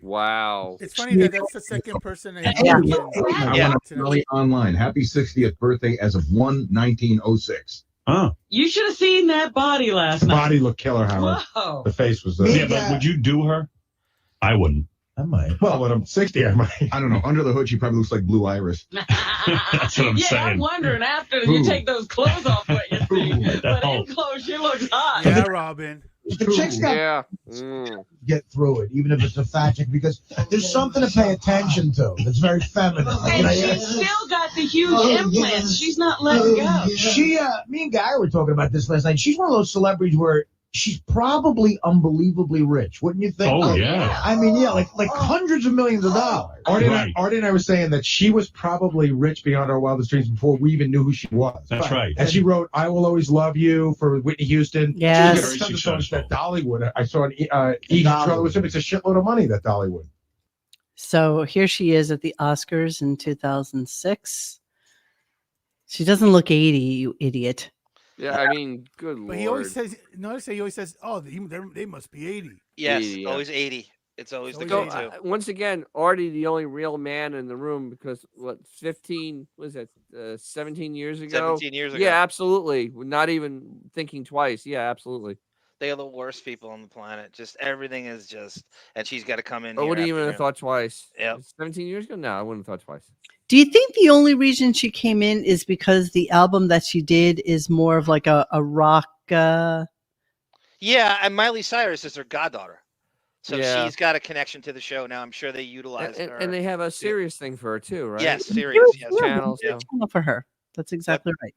Wow. It's funny that that's the second person. I want to Dolly online. Happy 60th birthday as of 1/1906. Oh. You should have seen that body last night. The body looked killer, Howard. Whoa. The face was Yeah, but would you do her? I wouldn't. I might. Well, when I'm 60, I might. I don't know. Under the hood, she probably looks like Blue Iris. That's what I'm saying. I'm wondering after you take those clothes off what you see. But in clothes, she looks hot. Yeah, Robin. The chick's got get through it, even if it's a fat chick, because there's something to pay attention to that's very feminine. And she's still got the huge implants. She's not letting go. Me and Gary were talking about this last night. She's one of those celebrities where she's probably unbelievably rich, wouldn't you think? Oh, yeah. I mean, yeah, like hundreds of millions of dollars. Artie and I were saying that she was probably rich beyond our wildest dreams before we even knew who she was. That's right. And she wrote "I Will Always Love You" for Whitney Houston. Yes. She was songs that Dolly would. I saw an trailer with him. It's a shitload of money that Dolly would. So here she is at the Oscars in 2006. She doesn't look 80, you idiot. Yeah, I mean, good lord. But he always says, notice he always says, oh, they must be 80. Yes, 80, yeah. always 80. It's always the So, go-to. once again, Artie, the only real man in the room, because 17 years ago? 17 years ago. Yeah, absolutely. Not even thinking twice. Yeah, absolutely. They are the worst people on the planet. Just everything is just, and she's got to come in. I wouldn't even have thought twice. Yeah. 17 years ago? No, I wouldn't have thought twice. Do you think the only reason she came in is because the album that she did is more of like a rock? Yeah, and Miley Cyrus is her goddaughter. So she's got a connection to the show now. I'm sure they utilize her. And they have a serious thing for her too, right? Yes, serious. Yes, channels. Yeah. Channel for her. That's exactly right.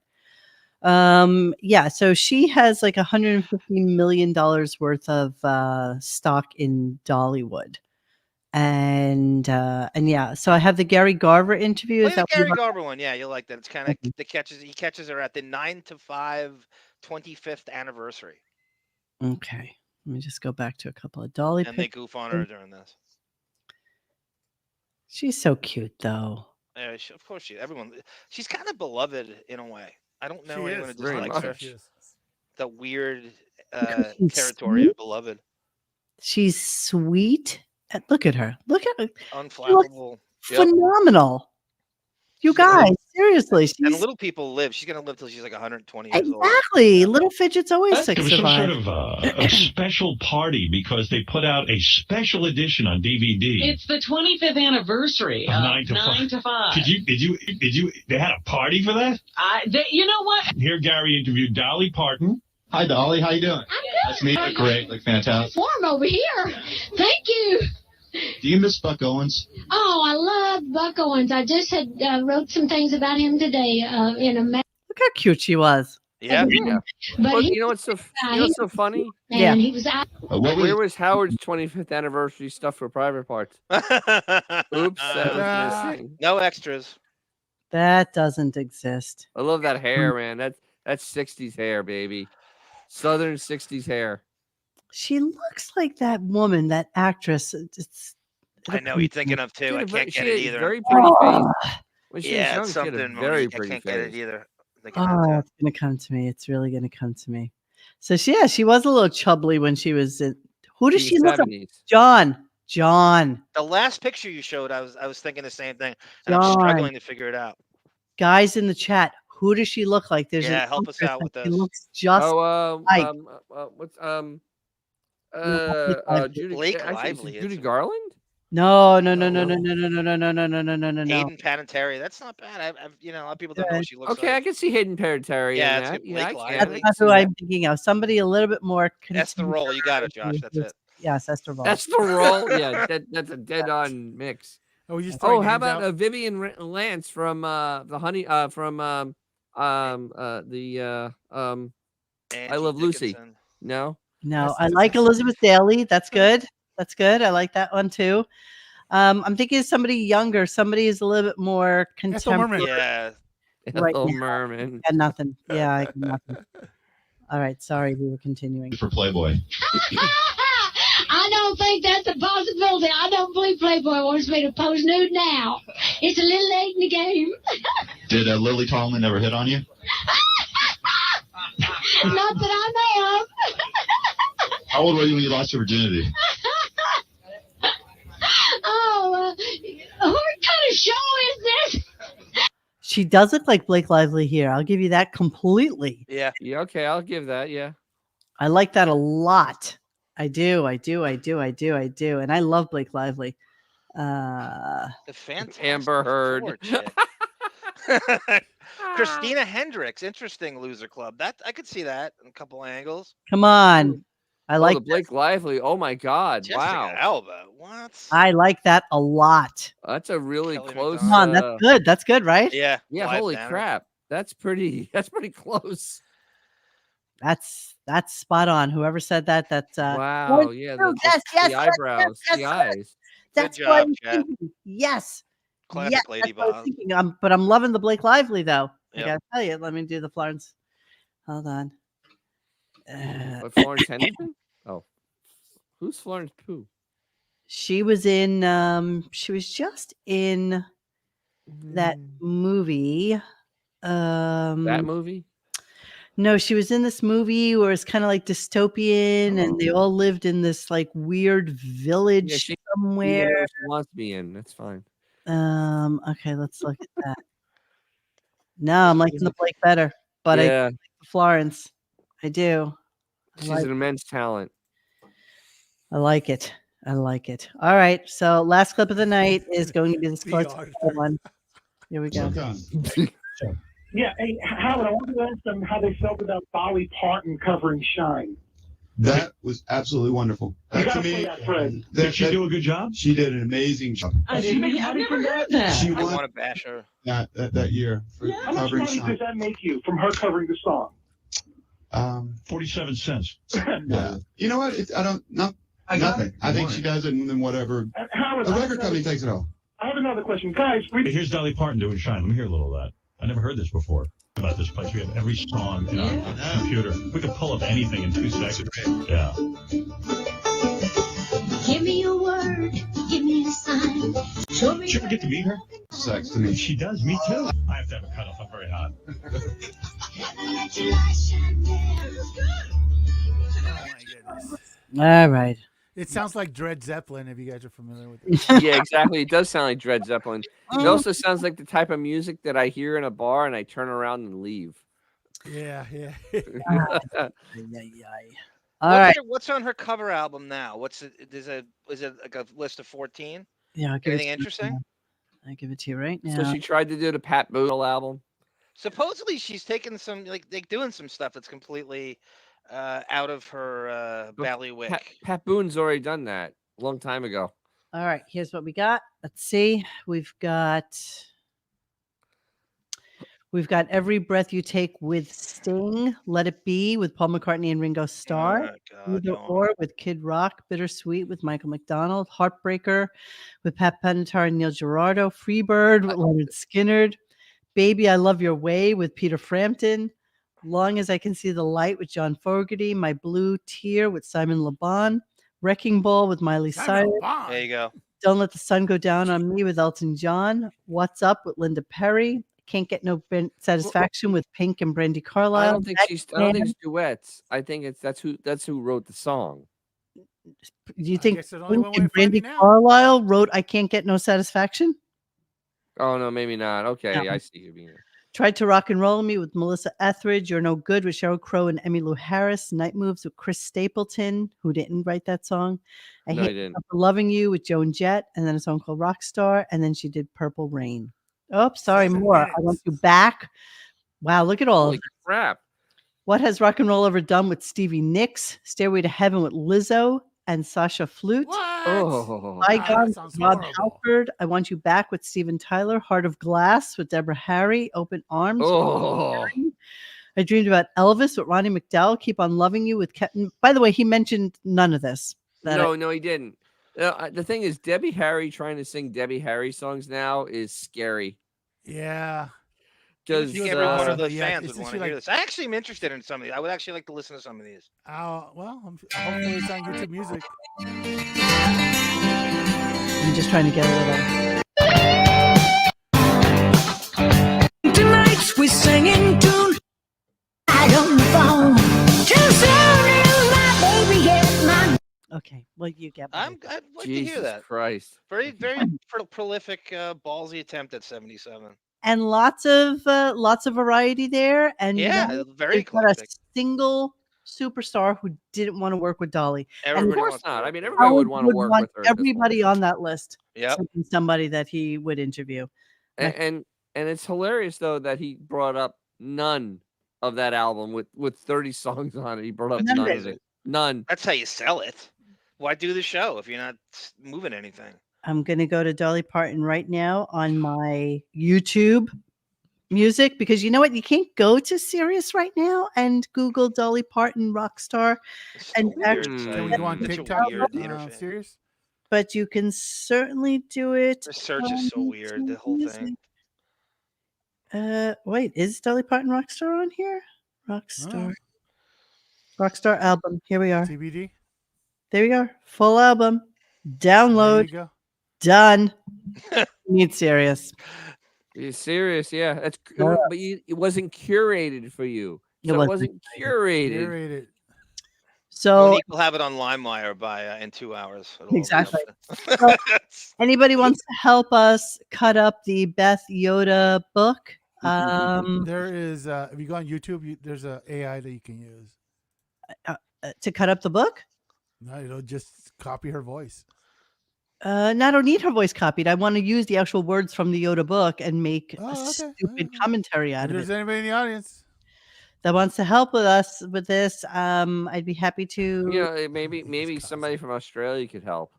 Yeah, so she has like $150 million worth of stock in Dollywood. And yeah, so I have the Gary Garver interview. Play the Gary Garver one. Yeah, you'll like that. It's kind of he catches her at the 9 to 5 25th anniversary. Okay. Let me just go back to a couple of Dolly. And they goof on her during this. She's so cute, though. Yeah, of course she's kind of beloved in a way. I don't know anyone who dislikes her. The weird territory of beloved. She's sweet. Look at her. Look at her. Unflappable. Phenomenal. You guys, seriously. And little people live. She's going to live till she's like 120 years old. Exactly. Little fidgets always There was some survive. sort of a special party because they put out a special edition on DVD. It's the 25th anniversary of 9 to 5. Did you? They had a party for that? You know what? Here, Gary interviewed Dolly Parton. Hi, Dolly. How you doing? I'm good. Nice to meet you. Great. Like fantastic. Warm over here. Thank you. Do you miss Buck Owens? Oh, I love Buck Owens. I just had wrote some things about him today in a Look how cute she was. Yeah. But you know what's so funny? Yeah. He was out. Where was Howard's 25th anniversary stuff for private parts? Oops, that was missing. No extras. That doesn't exist. I love that hair, man. That's 60s hair, baby. Southern 60s hair. She looks like that woman, that actress. I know you're thinking of too. I can't get it either. Very pretty face. When she was Yeah, young, it's she had a something. very Monique, I pretty can't get it face. either. It's gonna come to me. It's really gonna come to me. So she was a little chubbly when she was in. Who does she look like? 70s. John. The last picture you showed, I was thinking the same thing, and I'm struggling to figure it out. Guys in the chat, who does she look like? There's Yeah, help us out with She this. looks just like what's Blake actually, Lively. Judy Garland? No. Hayden Panettiere. That's not bad. I've a lot of people don't know what she looks like. Okay, I can see Hayden Panettiere in Yeah, it's that. good. Yeah, Blake I That's Lively. not who I'm thinking of. Somebody a little bit more. That's the role. You got it, Josh. That's it. Yes, that's the role. That's the role. Yeah, that's a dead-on mix. Oh, just how about Vivian Lance from the Honey from I Love Lucy? No, I like Elizabeth Daly. That's good. That's good. I like that one too. I'm thinking of somebody younger. Somebody is a little bit more contemporary. Yeah. Right Ethel now. Merman. I got nothing. Yeah, I got nothing. All right. Sorry, we were continuing. For Playboy. I don't think that's a possibility. I don't believe Playboy wants me to pose nude now. It's a little late in the game. Did Lily Tomlin ever hit on you? Not that I know of. How old were you when you lost your virginity? Oh, what kind of show is this? She does look like Blake Lively here. I'll give you that completely. Yeah. Yeah. Okay, I'll give that. Yeah. I like that a lot. I do. And I love Blake Lively. The fantastic Amber Heard. Four chick. Christina Hendricks, interesting loser club. That I could see that in a couple angles. Come on. I like the Blake Lively. Oh my God! Jessica Alba. What? I like that a lot. That's a really close. Come on, that's good. That's good, right? Yeah. Yeah. Holy crap! That's pretty. That's pretty close. That's spot on. Whoever said that. That's wow. oh, Yeah. yes, the eyebrows, the eyes. That's Good what job, I'm Chad. thinking. Yes. Classic yes, Lady that's what I was Bob. thinking. But I'm loving the Blake Lively though. I Yep. gotta tell you. Let me do the Florence. Hold on. Florence Henderson? Oh, who's Florence Pugh? She was in. She was just in that movie. That movie? No, she was in this movie where it's kind of like dystopian, and they all lived in this like weird village Yeah, she somewhere. wants to be in. That's fine. Okay, let's look at that. No, I'm liking the Blake better, but I like Florence. I do. She's an immense talent. I like it. I like it. All right. So last clip of the night is going to be this one. Here we go. Yeah, hey, Howard, I wanted to ask them how they felt about Dolly Parton covering Shine. That was absolutely wonderful. You To gotta me, play that, Fred. Did she do a good job? She did an amazing job. I've never heard that. She I won want to bash her. that year for How much covering money Sean. does that make you from her covering the song? 47 cents. Yeah. You know what? Nothing. I think she does it, and then whatever. Howard, The record company takes it all. I have another question. Guys, Hey, here's Dolly Parton doing Shine. Let me hear a little of that. I never heard this before about this place. We have every song in our computer. We could pull up anything in 2 seconds. Yeah. Give me a word, give me a sign. Show me. Did you ever get to meet her? Sex to me. She does. Me too. I have to have a cutoff. I'm very hot. All right. It sounds like Dred Zeppelin, if you guys are familiar with it. Yeah, exactly. It does sound like Dred Zeppelin. It also sounds like the type of music that I hear in a bar and I turn around and leave. Yeah. All right. What's on her cover album now? Is it like a list of 14? Yeah. I'll give Anything it to you interesting? now. I'll give it to you right now. So she tried to do the Pat Boone album. Supposedly she's taking some like doing some stuff that's completely out of her bailiwick. Pat Boone's already done that a long time ago. All right. Here's what we got. Let's see. We've got We've got Every Breath You Take with Sting, Let It Be with Paul McCartney and Ringo Starr, Either Or with Kid Rock, Bittersweet with Michael McDonald, Heartbreaker with Pat Benatar and Neil Girardo, Freebird with Leonard Skinner, Baby I Love Your Way with Peter Frampton, Long As I Can See the Light with John Fogerty, My Blue Tear with Simon Le Bon, Wrecking Ball with Miley Cyrus, There you go. Don't Let the Sun Go Down on Me with Elton John, What's Up with Linda Perry, Can't Get No Satisfaction with Pink and Brandy Carlisle. I don't think it's duets. I think that's who wrote the song. Do you think guess there's only one way Pink and of finding Brandy out. Carlisle wrote I Can't Get No Satisfaction? Oh no, maybe not. Okay, No. I see you being. Tried to Rock and Roll Me with Melissa Etheridge, You're No Good with Sheryl Crow and Emmylou Harris, Night Moves with Chris Stapleton, who didn't write that song. I No, Hate he didn't. You for Loving You with Joan Jett, and then a song called Rockstar, and then she did Purple Rain. Oh, sorry, more. I Want You Back. Wow, look at all Holy of crap! What Has Rock and Roll Ever Done with Stevie Nicks, Stairway to Heaven with Lizzo and Sasha Flute. Oh, Bygones sounds with Rob horrible. Halford. I Want You Back with Steven Tyler. Heart of Glass with Deborah Harry. Open Arms. with Oh. Harry. I Dreamed About Elvis with Ronnie McDowell. Keep on Loving You with Kevin. By the way, he mentioned none of this. No, he didn't. The thing is, Debbie Harry trying to sing Debbie Harry songs now is scary. Yeah. Because I think every one of those yeah, fans it's would just want to like- hear this. I actually am interested in some of these. I would actually like to listen to some of these. Well, hopefully it's on YouTube Music. I'm just trying to get a little. Tonight we singing tune. I don't phone. Too soon is my baby get my. Okay, well, you get. I'd like to Jesus hear that. Christ. Very prolific, ballsy attempt at 77. And lots of variety there. And Yeah, very they've got a eclectic. single superstar who didn't want to work with Dolly. Of course not. I mean, everybody Howard would want to work with her. at this point. Everybody on that list. Yep. should be somebody that he would interview. And it's hilarious though that he brought up none of that album with 30 songs on it. He brought up none of it. None. That's how you sell it. Why do the show if you're not moving anything? I'm going to go to Dolly Parton right now on my YouTube music because you know what? You can't go to Sirius right now and Google Dolly Parton Rockstar. And Can we go on TikTok? Serious? But you can certainly do it. The search is so weird. The whole thing. Wait, is Dolly Parton Rockstar on here? Rockstar. Rockstar album. Here we are. TBD. There we go. Full album. Download. There you go. Done. Need Sirius. You're serious, yeah. That's Yeah. but it wasn't curated for you. It So it wasn't wasn't curated. So Monique will have it on LimeWire by in 2 hours. It'll all be up exactly. there. So, anybody wants to help us cut up the Beth Yoda book? There is if you go on YouTube, there's a AI that you can use To cut up the book? No, it'll just copy her voice. No, I don't need her voice copied. I want to use the actual words from the Yoda book and make a stupid commentary out If of there's it. anybody in the audience, That wants to help with us with this, I'd be happy to. You know, maybe somebody from Australia could help.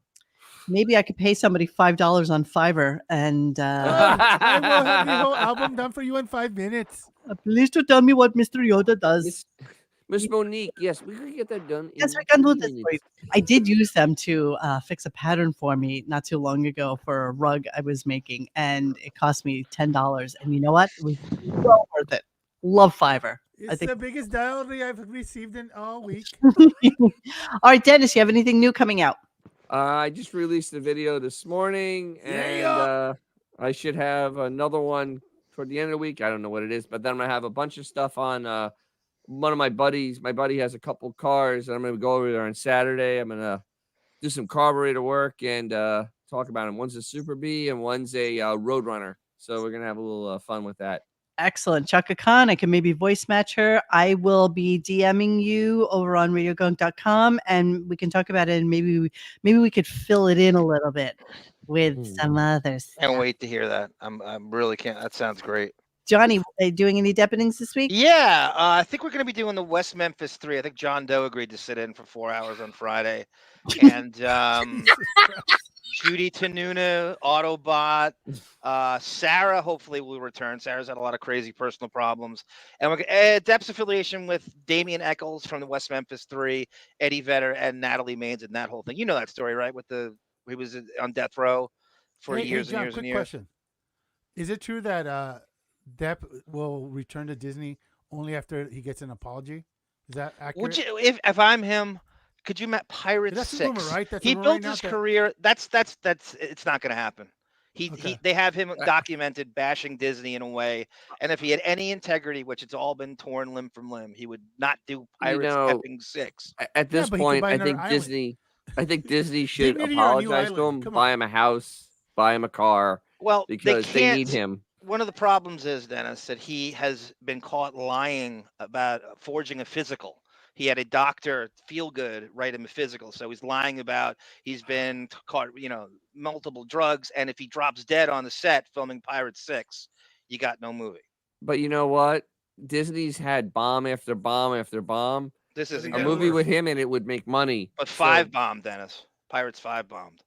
Maybe I could pay somebody $5 on Fiverr and I will have your whole album done for you in 5 minutes. please to tell me what Mr. Yoda does. Miss Monique, yes, we could get that done. Yes, in we can do 2 this minutes. for you. I did use them to fix a pattern for me not too long ago for a rug I was making, and it cost me $10. And you know what? It was well worth it. Love Fiverr. I It's think. the biggest diary I've received in all week. All right, Dennis, you have anything new coming out? I just released the video this morning, and I should have another one toward the end of the week. I don't know what it is, but then I'm gonna have a bunch of stuff on one of my buddies. My buddy has a couple cars, and I'm gonna go over there on Saturday. I'm gonna do some carburetor work and talk about them. One's a Super B and one's a Roadrunner. So we're gonna have a little fun with that. Excellent. Chaka Khan, I can maybe voice match her. I will be DMing you over on RadioGunk.com and we can talk about it, and maybe we could fill it in a little bit with some others. Can't wait to hear that. I'm really can't. That sounds great. Johnny, are you doing any Deppenings this week? Yeah, I think we're going to be doing the West Memphis 3. I think John Doe agreed to sit in for 4 hours on Friday, and Judy Tenuna, Autobot, Sara hopefully will return. Sara's had a lot of crazy personal problems, and we're Depp's affiliation with Damian Eccles from the West Memphis 3, Eddie Vedder, and Natalie Maines, and that whole thing. You know that story, right? He was on death row for years John, and years quick and years. question: is it true that Depp will return to Disney only after he gets an apology? Is that accurate? If I'm him? Could you imagine Pirates That's 6? a rumor, right? That's He a rumor built right now his that- career. That's it's not going to happen. They have him documented bashing Disney in a way, and if he had any integrity, which it's all been torn limb from limb, he would not do Pirates effing 6. At this point, I think Disney should Dignity or a new apologize to island? him, buy him a house, buy him a car, Well, because they need him. One of the problems is, Dennis, that he has been caught lying about forging a physical. He had a doctor, Feel Good, write him a physical. So he's lying about he's been caught, multiple drugs. And if he drops dead on the set filming Pirates 6, you got no movie. But you know what? Disney's had bomb after bomb after bomb. This isn't a movie with him, and it would make money. But 5 bombed, Dennis. Pirates 5 bombed.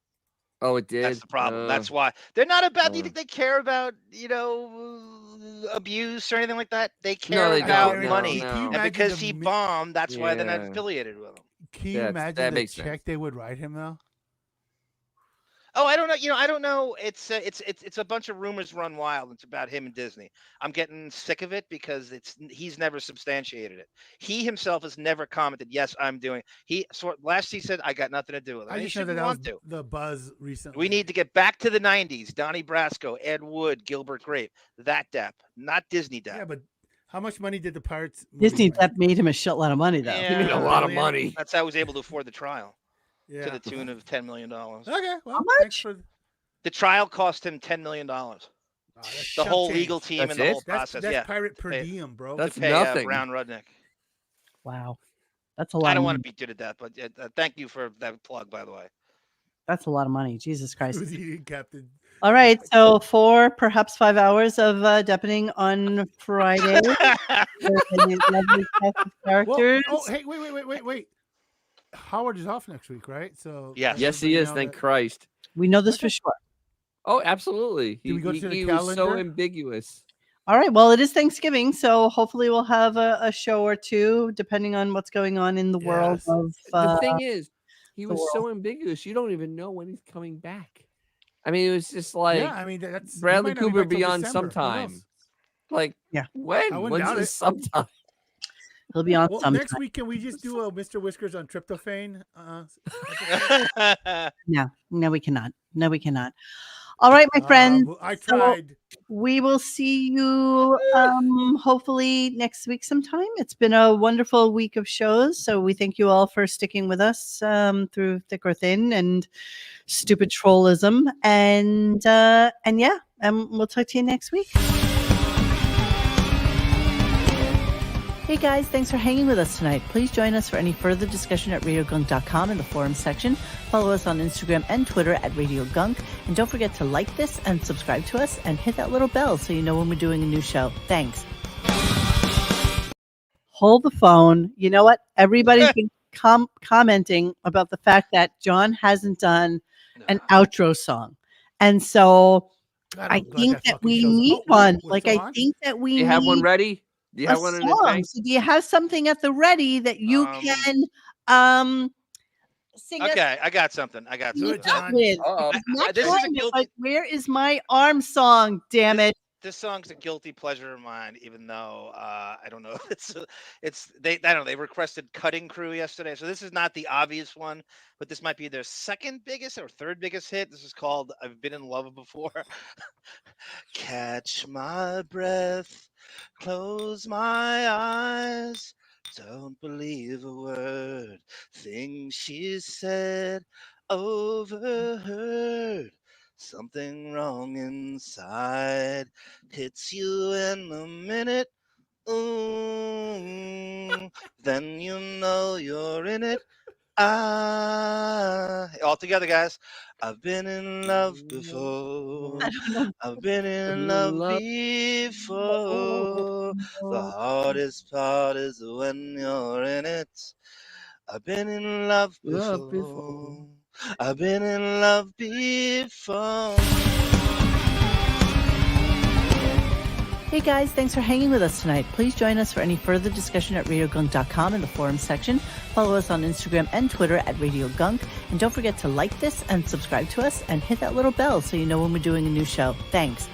Oh, it did. That's the problem. That's why they're not about. Do you think they care about abuse or anything like that? They care about money. And because he bombed, that's why they're not affiliated with him. Can you imagine the check they would write him though? Oh, I don't know. I don't know. It's a bunch of rumors run wild. It's about him and Disney. I'm getting sick of it because he's never substantiated it. He himself has never commented, "Yes, I'm doing." Last he said, "I got nothing to do with it." I just know that was the buzz recently. We need to get back to the '90s. Donnie Brasco, Ed Wood, Gilbert Grape. That Depp, not Disney Depp. Yeah, but how much money did the Pirates? Disney Depp made him a shitload of money, though. He made a lot of money. That's how I was able to afford the trial. Yeah. To the tune of $10 million. Okay, well, how much? The trial cost him $10 million. The whole legal team and the whole process. That's pirate per diem, bro. That's to pay, nothing. Brown Rudnick. Wow, that's a lot. I don't of want money. to beat you to death, but thank you for that plug, by the way. That's a lot of money. Jesus Christ. Who's eating Captain? All right, so 4, perhaps 5 hours of Deppening on Friday. Characters. Oh, hey, wait. Howard is off next week, right? So yes, he is. Thank Christ. We know this for sure. Oh, absolutely. Did we go to the he was so calendar? ambiguous. All right. Well, it is Thanksgiving, so hopefully we'll have a show or two, depending on what's going on in the world of. The thing is, he was so ambiguous. You don't even know when he's coming back. I mean, it was just like, that's Bradley he might not be Cooper back till beyond December. Who sometime. knows? Like, yeah, I wouldn't when's doubt the it. sometime? He'll be on Well, sometime. next week, can we just do a Mr. Whiskers on tryptophan? No, we cannot. No, we cannot. All right, my friends. I tried. We will see you hopefully next week sometime. It's been a wonderful week of shows. So we thank you all for sticking with us through thick or thin and stupid trollism. And we'll talk to you next week. Hey guys, thanks for hanging with us tonight. Please join us for any further discussion at RadioGunk.com in the forum section. Follow us on Instagram and Twitter at RadioGunk. And don't forget to like this and subscribe to us and hit that little bell so you know when we're doing a new show. Thanks. Hold the phone. You know what? Everybody's been commenting about the fact that John hasn't done an outro song. And so I think that we need one. Like, I think that we You have one need ready? Do you have one in the song. tank? So do you have something at the ready that you can sing? Okay, I got something. With. This is Where is my arm song? Damn it! This song's a guilty pleasure of mine, even though I don't know. I don't know. They requested Cutting Crew yesterday, so this is not the obvious one, but this might be their second biggest or third biggest hit. This is called "I've Been in Love Before." Catch my breath, close my eyes, don't believe a word, things she said, overheard. Something wrong inside hits you in a minute. Then you know you're in it. All together, guys. I've been in love before. I've been in love before. The hardest part is when you're in it. I've been in love before. I've been in love before. Hey guys, thanks for hanging with us tonight. Please join us for any further discussion at RadioGunk.com in the forum section. Follow us on Instagram and Twitter at RadioGunk. And don't forget to like this and subscribe to us and hit that little bell so you know when we're doing a new show. Thanks.